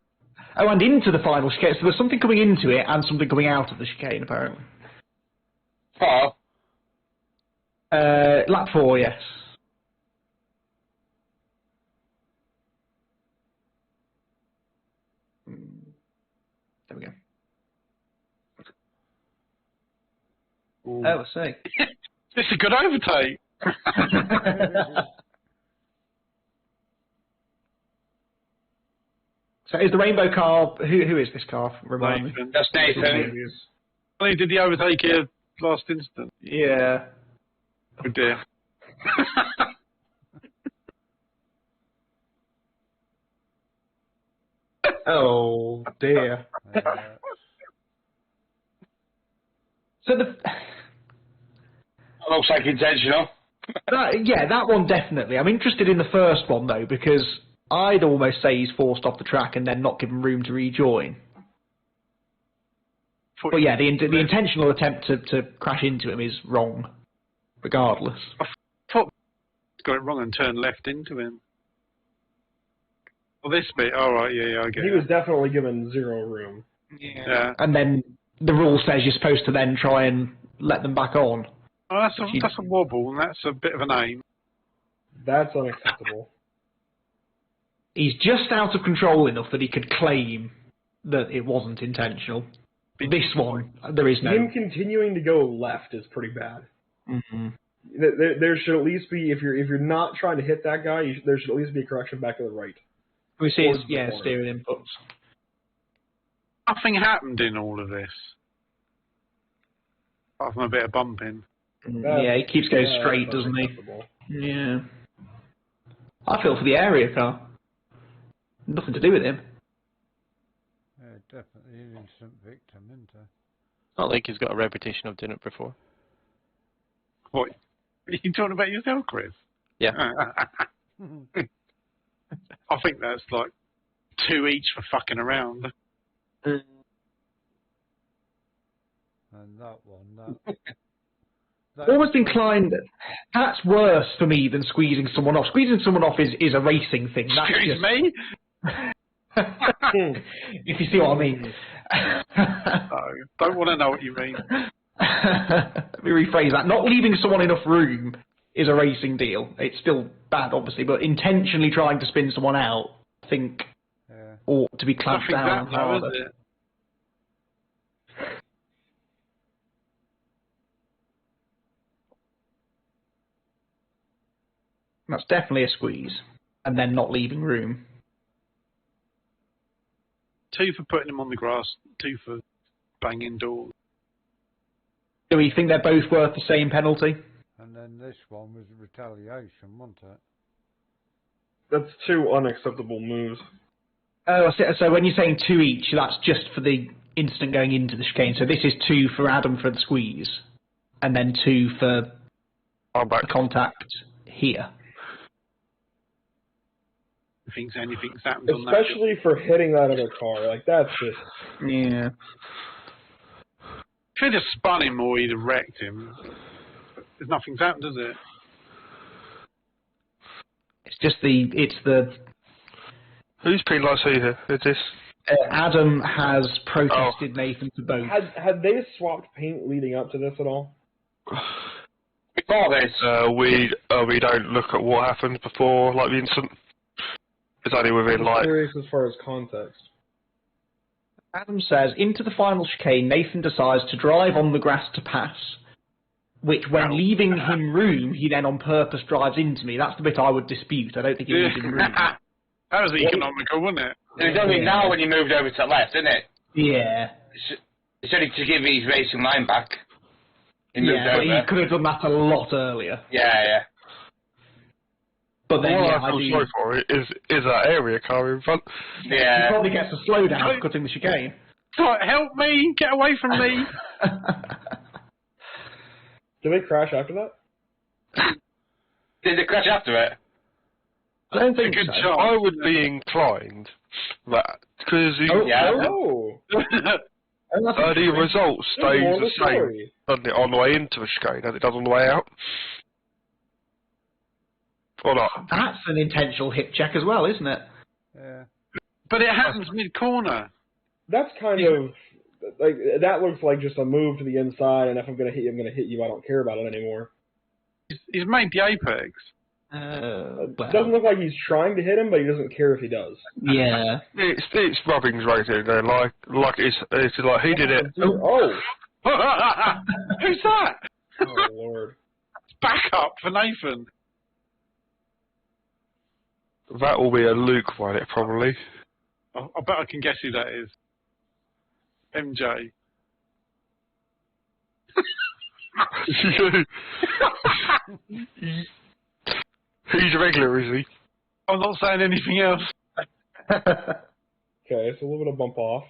Speaker 4: Oh, and into the final chicane. So there's something coming into it and something coming out of the chicane, apparently.
Speaker 2: Oh.
Speaker 4: Lap 4, yes. There we go.
Speaker 3: Ooh.
Speaker 4: Oh, I see.
Speaker 3: It's a good overtake.
Speaker 4: So is the rainbow car? Who is this car? Remind me.
Speaker 2: That's Nathan.
Speaker 3: Well, he did the overtake here last instant.
Speaker 4: Yeah.
Speaker 3: Oh dear.
Speaker 4: Oh dear. So the.
Speaker 2: Looks like intentional.
Speaker 4: That one definitely. I'm interested in the first one though because I'd almost say he's forced off the track and then not given room to rejoin. But yeah, the intentional attempt to crash into him is wrong, regardless.
Speaker 3: I thought he got it wrong and turned left into him. Well, this bit, all right, yeah, I get it.
Speaker 7: He was definitely given 0 room.
Speaker 3: Yeah.
Speaker 4: And then the rule says you're supposed to then try and let them back on.
Speaker 3: Oh, that's a wobble, and that's a bit of an aim.
Speaker 7: That's unacceptable.
Speaker 4: He's just out of control enough that he could claim that it wasn't intentional. This one, there is no.
Speaker 7: Him continuing to go left is pretty bad.
Speaker 4: Mm-hmm.
Speaker 7: There should at least be, if you're not trying to hit that guy, there should at least be a correction back to the right.
Speaker 4: We see his steering inputs.
Speaker 3: Nothing happened in all of this. Apart from a bit of bumping.
Speaker 4: Yeah, he keeps going straight, doesn't he? Yeah. I feel for the area car. Nothing to do with him.
Speaker 5: Yeah, definitely an innocent victim, isn't it?
Speaker 9: Not like he's got a reputation of doing it before.
Speaker 3: What? Are you talking about yourself, Chris?
Speaker 9: Yeah.
Speaker 3: I think that's like 2 each for fucking around.
Speaker 5: And that one,
Speaker 4: Almost inclined. That's worse for me than squeezing someone off. Squeezing someone off is a racing thing. That's
Speaker 3: Excuse me?
Speaker 4: If you see what I mean.
Speaker 3: No, don't want to know what you mean.
Speaker 4: Let me rephrase that. Not leaving someone enough room is a racing deal. It's still bad, obviously, but intentionally trying to spin someone out, I think, ought to be clamped down harder.
Speaker 3: Is it?
Speaker 4: That's definitely a squeeze. And then not leaving room.
Speaker 3: 2 for putting him on the grass, 2 for banging doors.
Speaker 4: Do we think they're both worth the same penalty?
Speaker 5: And then this one was retaliation, wasn't it?
Speaker 7: That's 2 unacceptable moves.
Speaker 4: Oh, so when you're saying 2 each, that's just for the incident going into the chicane. So this is 2 for Adam for the squeeze, and then 2 for the contact here.
Speaker 3: I think anything's happened on that.
Speaker 7: Especially for hitting that other car. Like, that's just...
Speaker 4: Yeah.
Speaker 3: If he'd have spun him or he'd have wrecked him, nothing's happened, does it?
Speaker 4: It's just the...
Speaker 1: Who's penalised who here? Is this?
Speaker 4: Adam has protested Nathan to both.
Speaker 7: Had they swapped paint leading up to this at all?
Speaker 2: Before this?
Speaker 1: We don't look at what happened before, like, the incident. It's only within, like...
Speaker 7: Curious as far as context.
Speaker 4: Adam says, into the final chicane, Nathan decides to drive on the grass to pass, which when leaving him room, he then on purpose drives into me. That's the bit I would dispute. I don't think he leaves him room.
Speaker 3: That was economical, wasn't it?
Speaker 2: It was only now when he moved over to the left, isn't it?
Speaker 4: Yeah.
Speaker 2: It's only to give his racing line back. He moved over.
Speaker 4: But he could have done that a lot earlier.
Speaker 2: Yeah.
Speaker 1: But then, I feel sorry for it is that area car in front.
Speaker 2: Yeah.
Speaker 4: He probably gets a slowdown for cutting the chicane.
Speaker 3: Help me! Get away from me!
Speaker 7: Did they crash after that?
Speaker 2: Did they crash after it?
Speaker 4: I don't think so.
Speaker 1: I would be inclined that because the result stays the same on the way into a chicane as it does on the way out. Or not?
Speaker 4: That's an intentional hip check as well, isn't it?
Speaker 5: Yeah.
Speaker 3: But it happens mid-corner.
Speaker 7: That's kind of like that looks like just a move to the inside, and if I'm going to hit you, I'm going to hit you. I don't care about it anymore.
Speaker 3: He's made the apex.
Speaker 7: It doesn't look like he's trying to hit him, but he doesn't care if he does.
Speaker 4: Yeah.
Speaker 1: It's rubbing's right there, like it's like he did it.
Speaker 7: Oh.
Speaker 3: Who's that?
Speaker 7: Oh Lord.
Speaker 3: Back up for Nathan.
Speaker 1: That will be a Luke one, it probably.
Speaker 3: I bet I can guess who that is. MJ.
Speaker 1: He's a regular, is he?
Speaker 3: I'm not saying anything else.
Speaker 7: Okay, it's a little bit of bump off.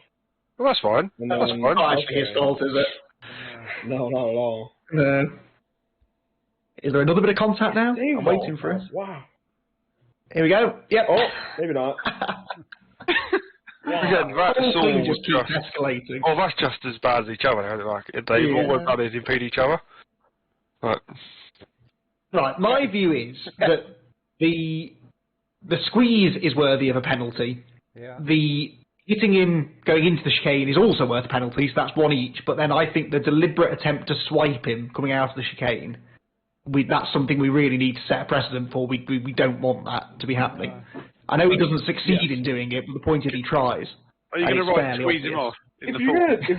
Speaker 1: Well, that's fine. That's fine.
Speaker 4: Not actually his fault, is it?
Speaker 7: No, not at all.
Speaker 4: No. Is there another bit of contact now? I'm waiting for it.
Speaker 7: Wow.
Speaker 4: Here we go. Yep.
Speaker 7: Oh, maybe not.
Speaker 1: Again, that's all
Speaker 4: just keep escalating.
Speaker 1: Oh, that's just as bad as each other. Like they've always done is impede each other.
Speaker 4: Right. My view is that the squeeze is worthy of a penalty.
Speaker 5: Yeah.
Speaker 4: The hitting him going into the chicane is also worth a penalty, so that's 1 each. But then I think the deliberate attempt to swipe him coming out of the chicane, that's something we really need to set a precedent for. We don't want that to be happening. I know he doesn't succeed in doing it, but the point is he tries.
Speaker 3: Are you going to squeeze him off?
Speaker 7: If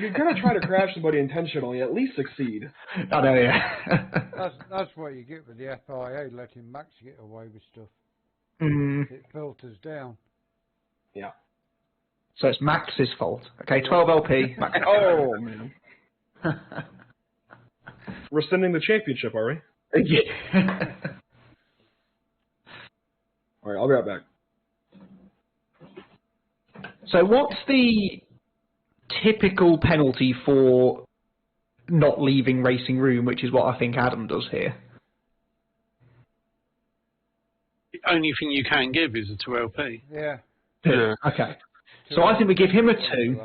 Speaker 7: you're gonna try to crash somebody intentionally, at least succeed.
Speaker 4: I know, yeah.
Speaker 5: That's what you get with the FIA, letting Max get away with stuff. It filters down.
Speaker 7: Yeah.
Speaker 4: So it's Max's fault. Okay, 12 LP. Max.
Speaker 7: Oh man. Rescinding the championship, are we?
Speaker 4: Yeah.
Speaker 7: All right, I'll be right back.
Speaker 4: So what's the typical penalty for not leaving racing room, which is what I think Adam does here?
Speaker 3: The only thing you can give is a 2LP.
Speaker 5: Yeah.
Speaker 4: Okay. So I think we give him a 2.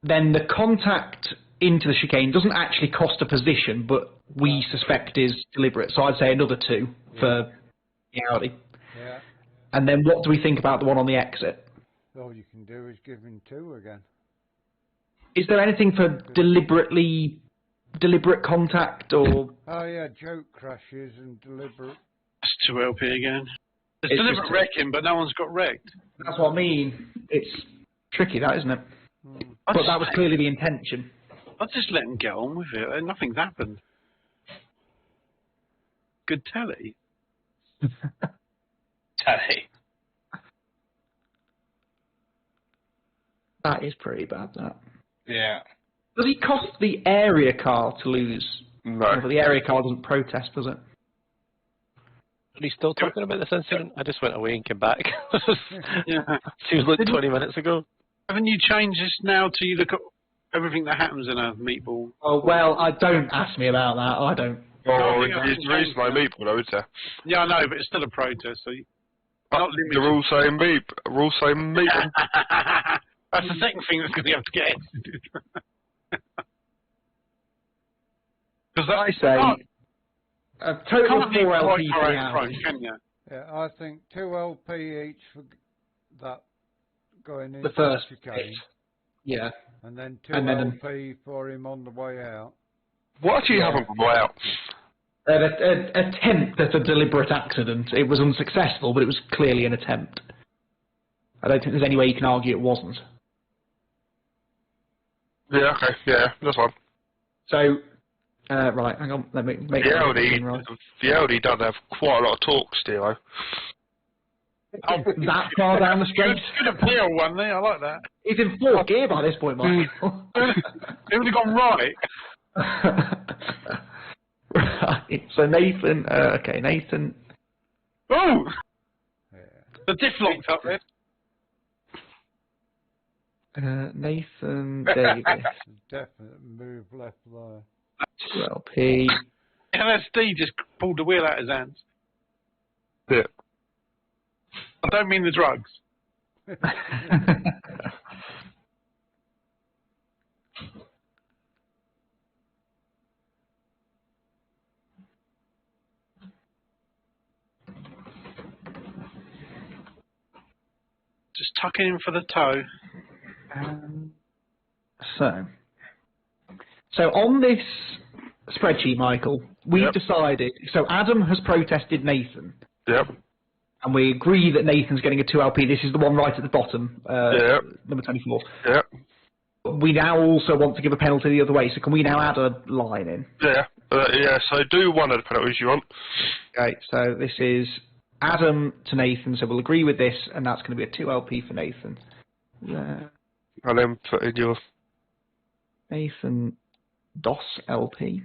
Speaker 4: Then the contact into the chicane doesn't actually cost a position, but we suspect is deliberate. So I'd say another 2 for the Audi.
Speaker 5: Yeah.
Speaker 4: And then what do we think about the one on the exit?
Speaker 5: All you can do is give him 2 again.
Speaker 4: Is there anything for deliberate contact or?
Speaker 5: Oh yeah, joke crashes and deliberate.
Speaker 3: That's 2LP again. There's deliberate wrecking, but no one's got wrecked.
Speaker 4: That's what I mean. It's tricky, that, isn't it? But that was clearly the intention.
Speaker 3: I'll just let him get on with it. Nothing's happened. Good telly.
Speaker 2: Telly.
Speaker 4: That is pretty bad, that.
Speaker 2: Yeah.
Speaker 4: Does he cost the area car to lose?
Speaker 1: No.
Speaker 4: But the area car doesn't protest, does it?
Speaker 9: Are you still talking about this incident? I just went away and came back.
Speaker 3: Yeah.
Speaker 9: Seems like 20 minutes ago.
Speaker 3: Haven't you changed this now to you look at everything that happens in a meatball?
Speaker 4: Oh, well, don't ask me about that. I don't.
Speaker 1: Oh, it's the reason I meatball, though, is there?
Speaker 3: Yeah, I know, but it's still a protest, so not limited.
Speaker 1: The rules say beep. Rules say meatball.
Speaker 3: That's the second thing that's going to have to get exited. Because
Speaker 4: I say a total of 4 LP for the
Speaker 3: price, can you?
Speaker 5: Yeah, I think 2 LP each for that going into
Speaker 4: the first
Speaker 5: chicane.
Speaker 4: Yeah.
Speaker 5: And then 2 LP for him on the way out.
Speaker 1: What actually happened on the way out?
Speaker 4: An attempt at a deliberate accident. It was unsuccessful, but it was clearly an attempt. I don't think there's any way you can argue it wasn't.
Speaker 1: Yeah, okay, yeah, that's fine.
Speaker 4: So, right, hang on, let me make
Speaker 1: the LD does have quite a lot of torque still,
Speaker 4: Oh, that far down the straight?
Speaker 3: Good appeal one there, I like that.
Speaker 4: He's in 4th gear by this point, Michael.
Speaker 3: It would have gone right.
Speaker 4: Right, so Nathan, okay, Nathan.
Speaker 3: Oh! Yeah. The diff locked up there.
Speaker 4: Nathan Davis.
Speaker 5: Definite move left there.
Speaker 4: 2LP.
Speaker 3: LSD just pulled the wheel out of his hands.
Speaker 1: Yeah.
Speaker 3: I don't mean the drugs. Just tucking in for the toe.
Speaker 4: So on this spreadsheet, Michael, we've decided. So Adam has protested Nathan.
Speaker 1: Yep.
Speaker 4: And we agree that Nathan's getting a 2LP. This is the one right at the bottom, number 24.
Speaker 1: Yep.
Speaker 4: We now also want to give a penalty the other way. So can we now add a line in?
Speaker 1: Yeah. Yeah. So do one of the penalties you want.
Speaker 4: Okay. So this is Adam to Nathan. So we'll agree with this, and that's going to be a 2LP for Nathan.
Speaker 1: And then put in your
Speaker 4: Nathan DOS LP.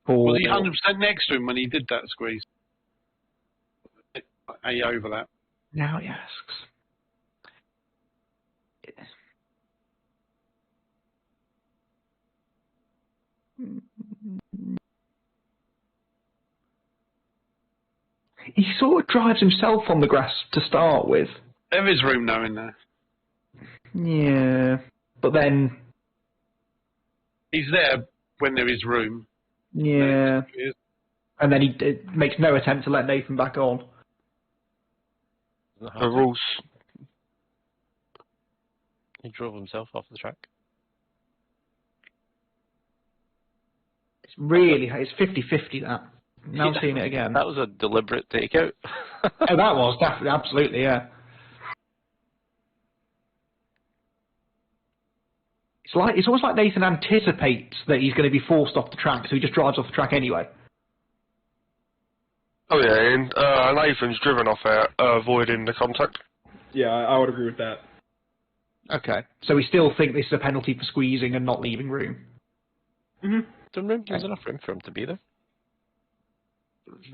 Speaker 3: Was he 100% next to him when he did that squeeze? A overlap.
Speaker 4: Now he asks. He sort of drives himself on the grass to start with.
Speaker 3: There is room now in there.
Speaker 4: Yeah, but then
Speaker 3: he's there when there is room.
Speaker 4: Yeah, and then he makes no attempt to let Nathan back on.
Speaker 1: The rules.
Speaker 9: He drove himself off the track.
Speaker 4: It's 50-50 that. Now I'm seeing it again.
Speaker 9: That was a deliberate takeout.
Speaker 4: Oh, that was definitely, absolutely, yeah. It's almost like Nathan anticipates that he's going to be forced off the track, so he just drives off the track anyway.
Speaker 1: Oh yeah, and Nathan's driven off there, avoiding the contact.
Speaker 7: Yeah, I would agree with that.
Speaker 4: Okay, so we still think this is a penalty for squeezing and not leaving room.
Speaker 9: There's enough room for him to be there.
Speaker 2: He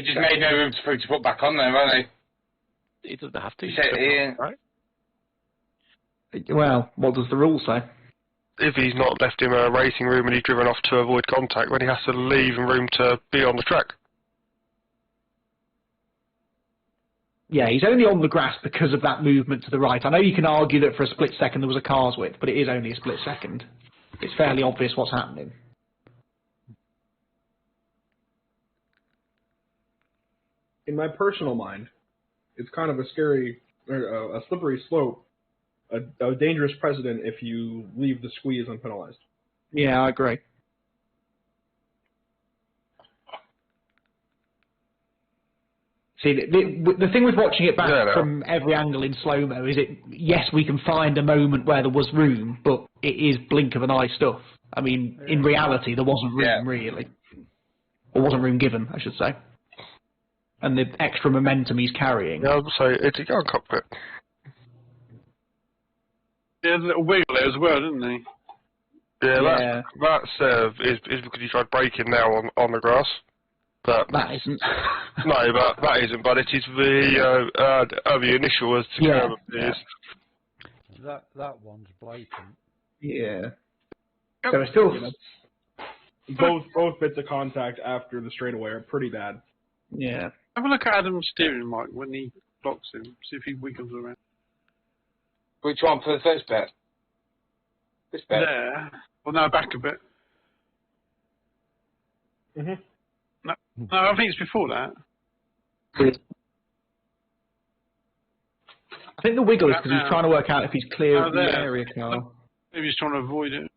Speaker 2: just made no room for him to put back on there, right?
Speaker 9: He doesn't have to.
Speaker 2: Right?
Speaker 4: Well, what does the rule say?
Speaker 1: If he's not left him a racing room and he's driven off to avoid contact, when he has to leave room to be on the track.
Speaker 4: Yeah, he's only on the grass because of that movement to the right. I know you can argue that for a split second there was a car's width, but it is only a split second. It's fairly obvious what's happening.
Speaker 7: In my personal mind, it's kind of a scary, a slippery slope, a dangerous precedent if you leave the squeeze unpenalized.
Speaker 4: Yeah, I agree. See, the thing with watching it back from every angle in slow-mo is yes, we can find a moment where there was room, but it is blink of an eye stuff. I mean, in reality, there wasn't room, really. Or wasn't room given, I should say. And the extra momentum he's carrying.
Speaker 1: Yeah, I would say it's a gun cockpit.
Speaker 3: He had a little wiggle there as well, didn't he?
Speaker 1: Yeah, is because you tried braking now on the grass. But
Speaker 4: that isn't.
Speaker 1: No, but that isn't. But it is the initial as to curb appears.
Speaker 5: That one's blatant.
Speaker 4: Yeah. So it's still
Speaker 7: both bits of contact after the straightaway are pretty bad.
Speaker 4: Yeah.
Speaker 3: Have a look at Adam's steering, Mike, when he blocks him. See if he wiggles around.
Speaker 2: Which one for the first bit? This bit?
Speaker 3: There. Well, no, back a bit.
Speaker 7: Mhm.
Speaker 3: No, I think it's before that.
Speaker 4: I think the wiggle is because he's trying to work out if he's clear of the area car.
Speaker 3: Maybe he's trying to avoid it.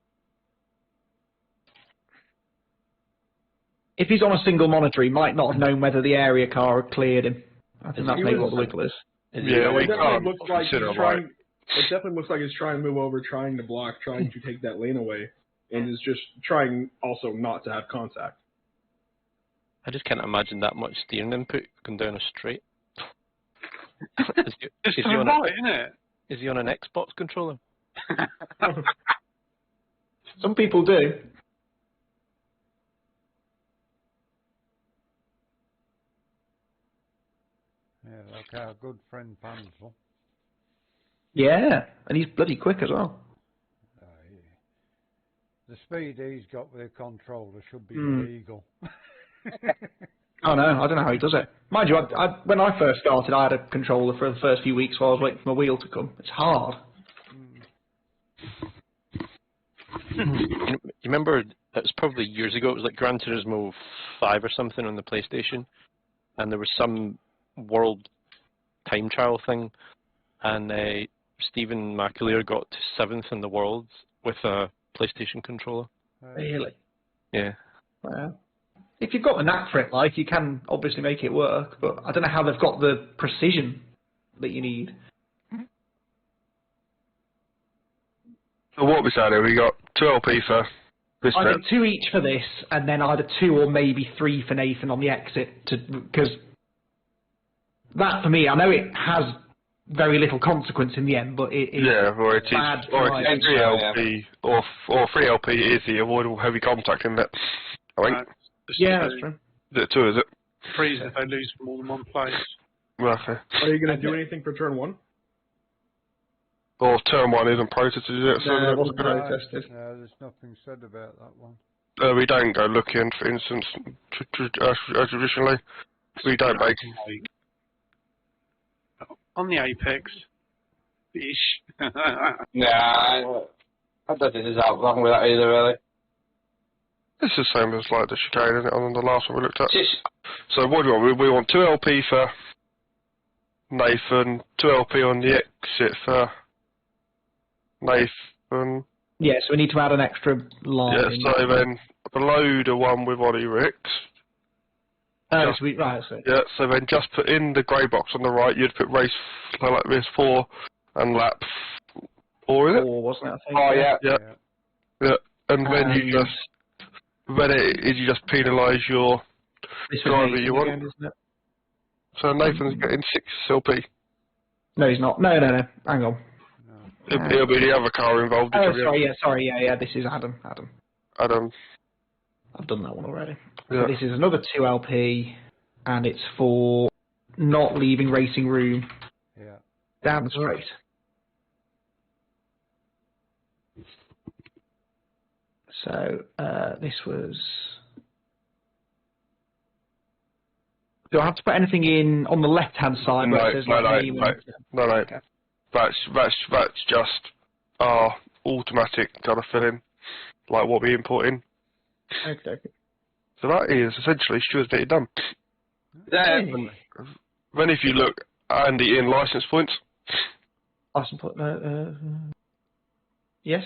Speaker 4: If he's on a single monitor, he might not have known whether the area car had cleared him. I think that's maybe what the wiggle is.
Speaker 1: Yeah,
Speaker 7: it definitely looks like he's trying. It definitely looks like he's trying to move over, trying to block, trying to take that lane away, and is just trying also not to have contact.
Speaker 9: I just can't imagine that much steering input going down a straight. Is he on an Xbox controller?
Speaker 4: Some people do.
Speaker 5: Yeah, like our good friend Pansel.
Speaker 4: Yeah, and he's bloody quick as well.
Speaker 5: The speed he's got with a controller should be illegal.
Speaker 4: Oh no, I don't know how he does it. Mind you, when I first started, I had a controller for the first few weeks while I was waiting for my wheel to come. It's hard.
Speaker 9: You remember, it was probably years ago, it was like Gran Turismo 5 or something on the PlayStation, and there was some world time trial thing, and Stephen McAleer got to 7th in the world with a PlayStation controller.
Speaker 4: Really?
Speaker 9: Yeah.
Speaker 4: Wow. If you've got the knack for it, you can obviously make it work, but I don't know how they've got the precision that you need.
Speaker 1: So what we said, we got 2 LP for this
Speaker 4: I think 2 each for this, and then either 2 or maybe 3 for Nathan on the exit, because that for me, I know it has very little consequence in the end, but it is bad.
Speaker 1: Or it is 3 LP, or 3 LP is the avoidable heavy contact in it. I think.
Speaker 4: Yeah, that's true.
Speaker 1: Is it 2, is it?
Speaker 3: 3 if they lose more than one place.
Speaker 1: Okay.
Speaker 7: Are you going to do anything for turn 1?
Speaker 1: Or turn 1 isn't protested, is it?
Speaker 4: No, it wasn't protested.
Speaker 5: No, there's nothing said about that one.
Speaker 1: We don't go looking, for instance, traditionally. We don't make...
Speaker 3: On the apex. Fish.
Speaker 2: Nah, I don't think there's out wrong with that either, really.
Speaker 1: It's the same as like the chicane, isn't it, on the last one we looked at. So what do we want? We want 2 LP for Nathan, 2 LP on the exit for Nathan.
Speaker 4: Yeah, so we need to add an extra line.
Speaker 1: Yeah, so then below the one with Ollie Ricks.
Speaker 4: Right, so.
Speaker 1: Yeah, so then just put in the grey box on the right, you'd put race like this 4 and lap 4, is it?
Speaker 4: 4, wasn't it, I think?
Speaker 2: Oh,
Speaker 1: yeah. And then you just... Then you just penalise your driver you want.
Speaker 4: Again, isn't it?
Speaker 1: So Nathan's getting 6 LP.
Speaker 4: No, he's not. No. Hang on.
Speaker 1: It'll be the other car involved.
Speaker 4: Sorry, yeah, this is Adam.
Speaker 1: Adam.
Speaker 4: I've done that one already.
Speaker 1: Yeah.
Speaker 4: So this is another 2 LP, and it's for not leaving racing room.
Speaker 5: Yeah.
Speaker 4: Down the straight. So this was... Do I have to put anything in on the left-hand side?
Speaker 1: No.
Speaker 4: Okay.
Speaker 1: That's just our automatic kind of filling, like what we import in.
Speaker 4: Okay.
Speaker 1: So that is essentially Stuart's bit done. Then if you look, Andy, in license points.
Speaker 4: License point, yes.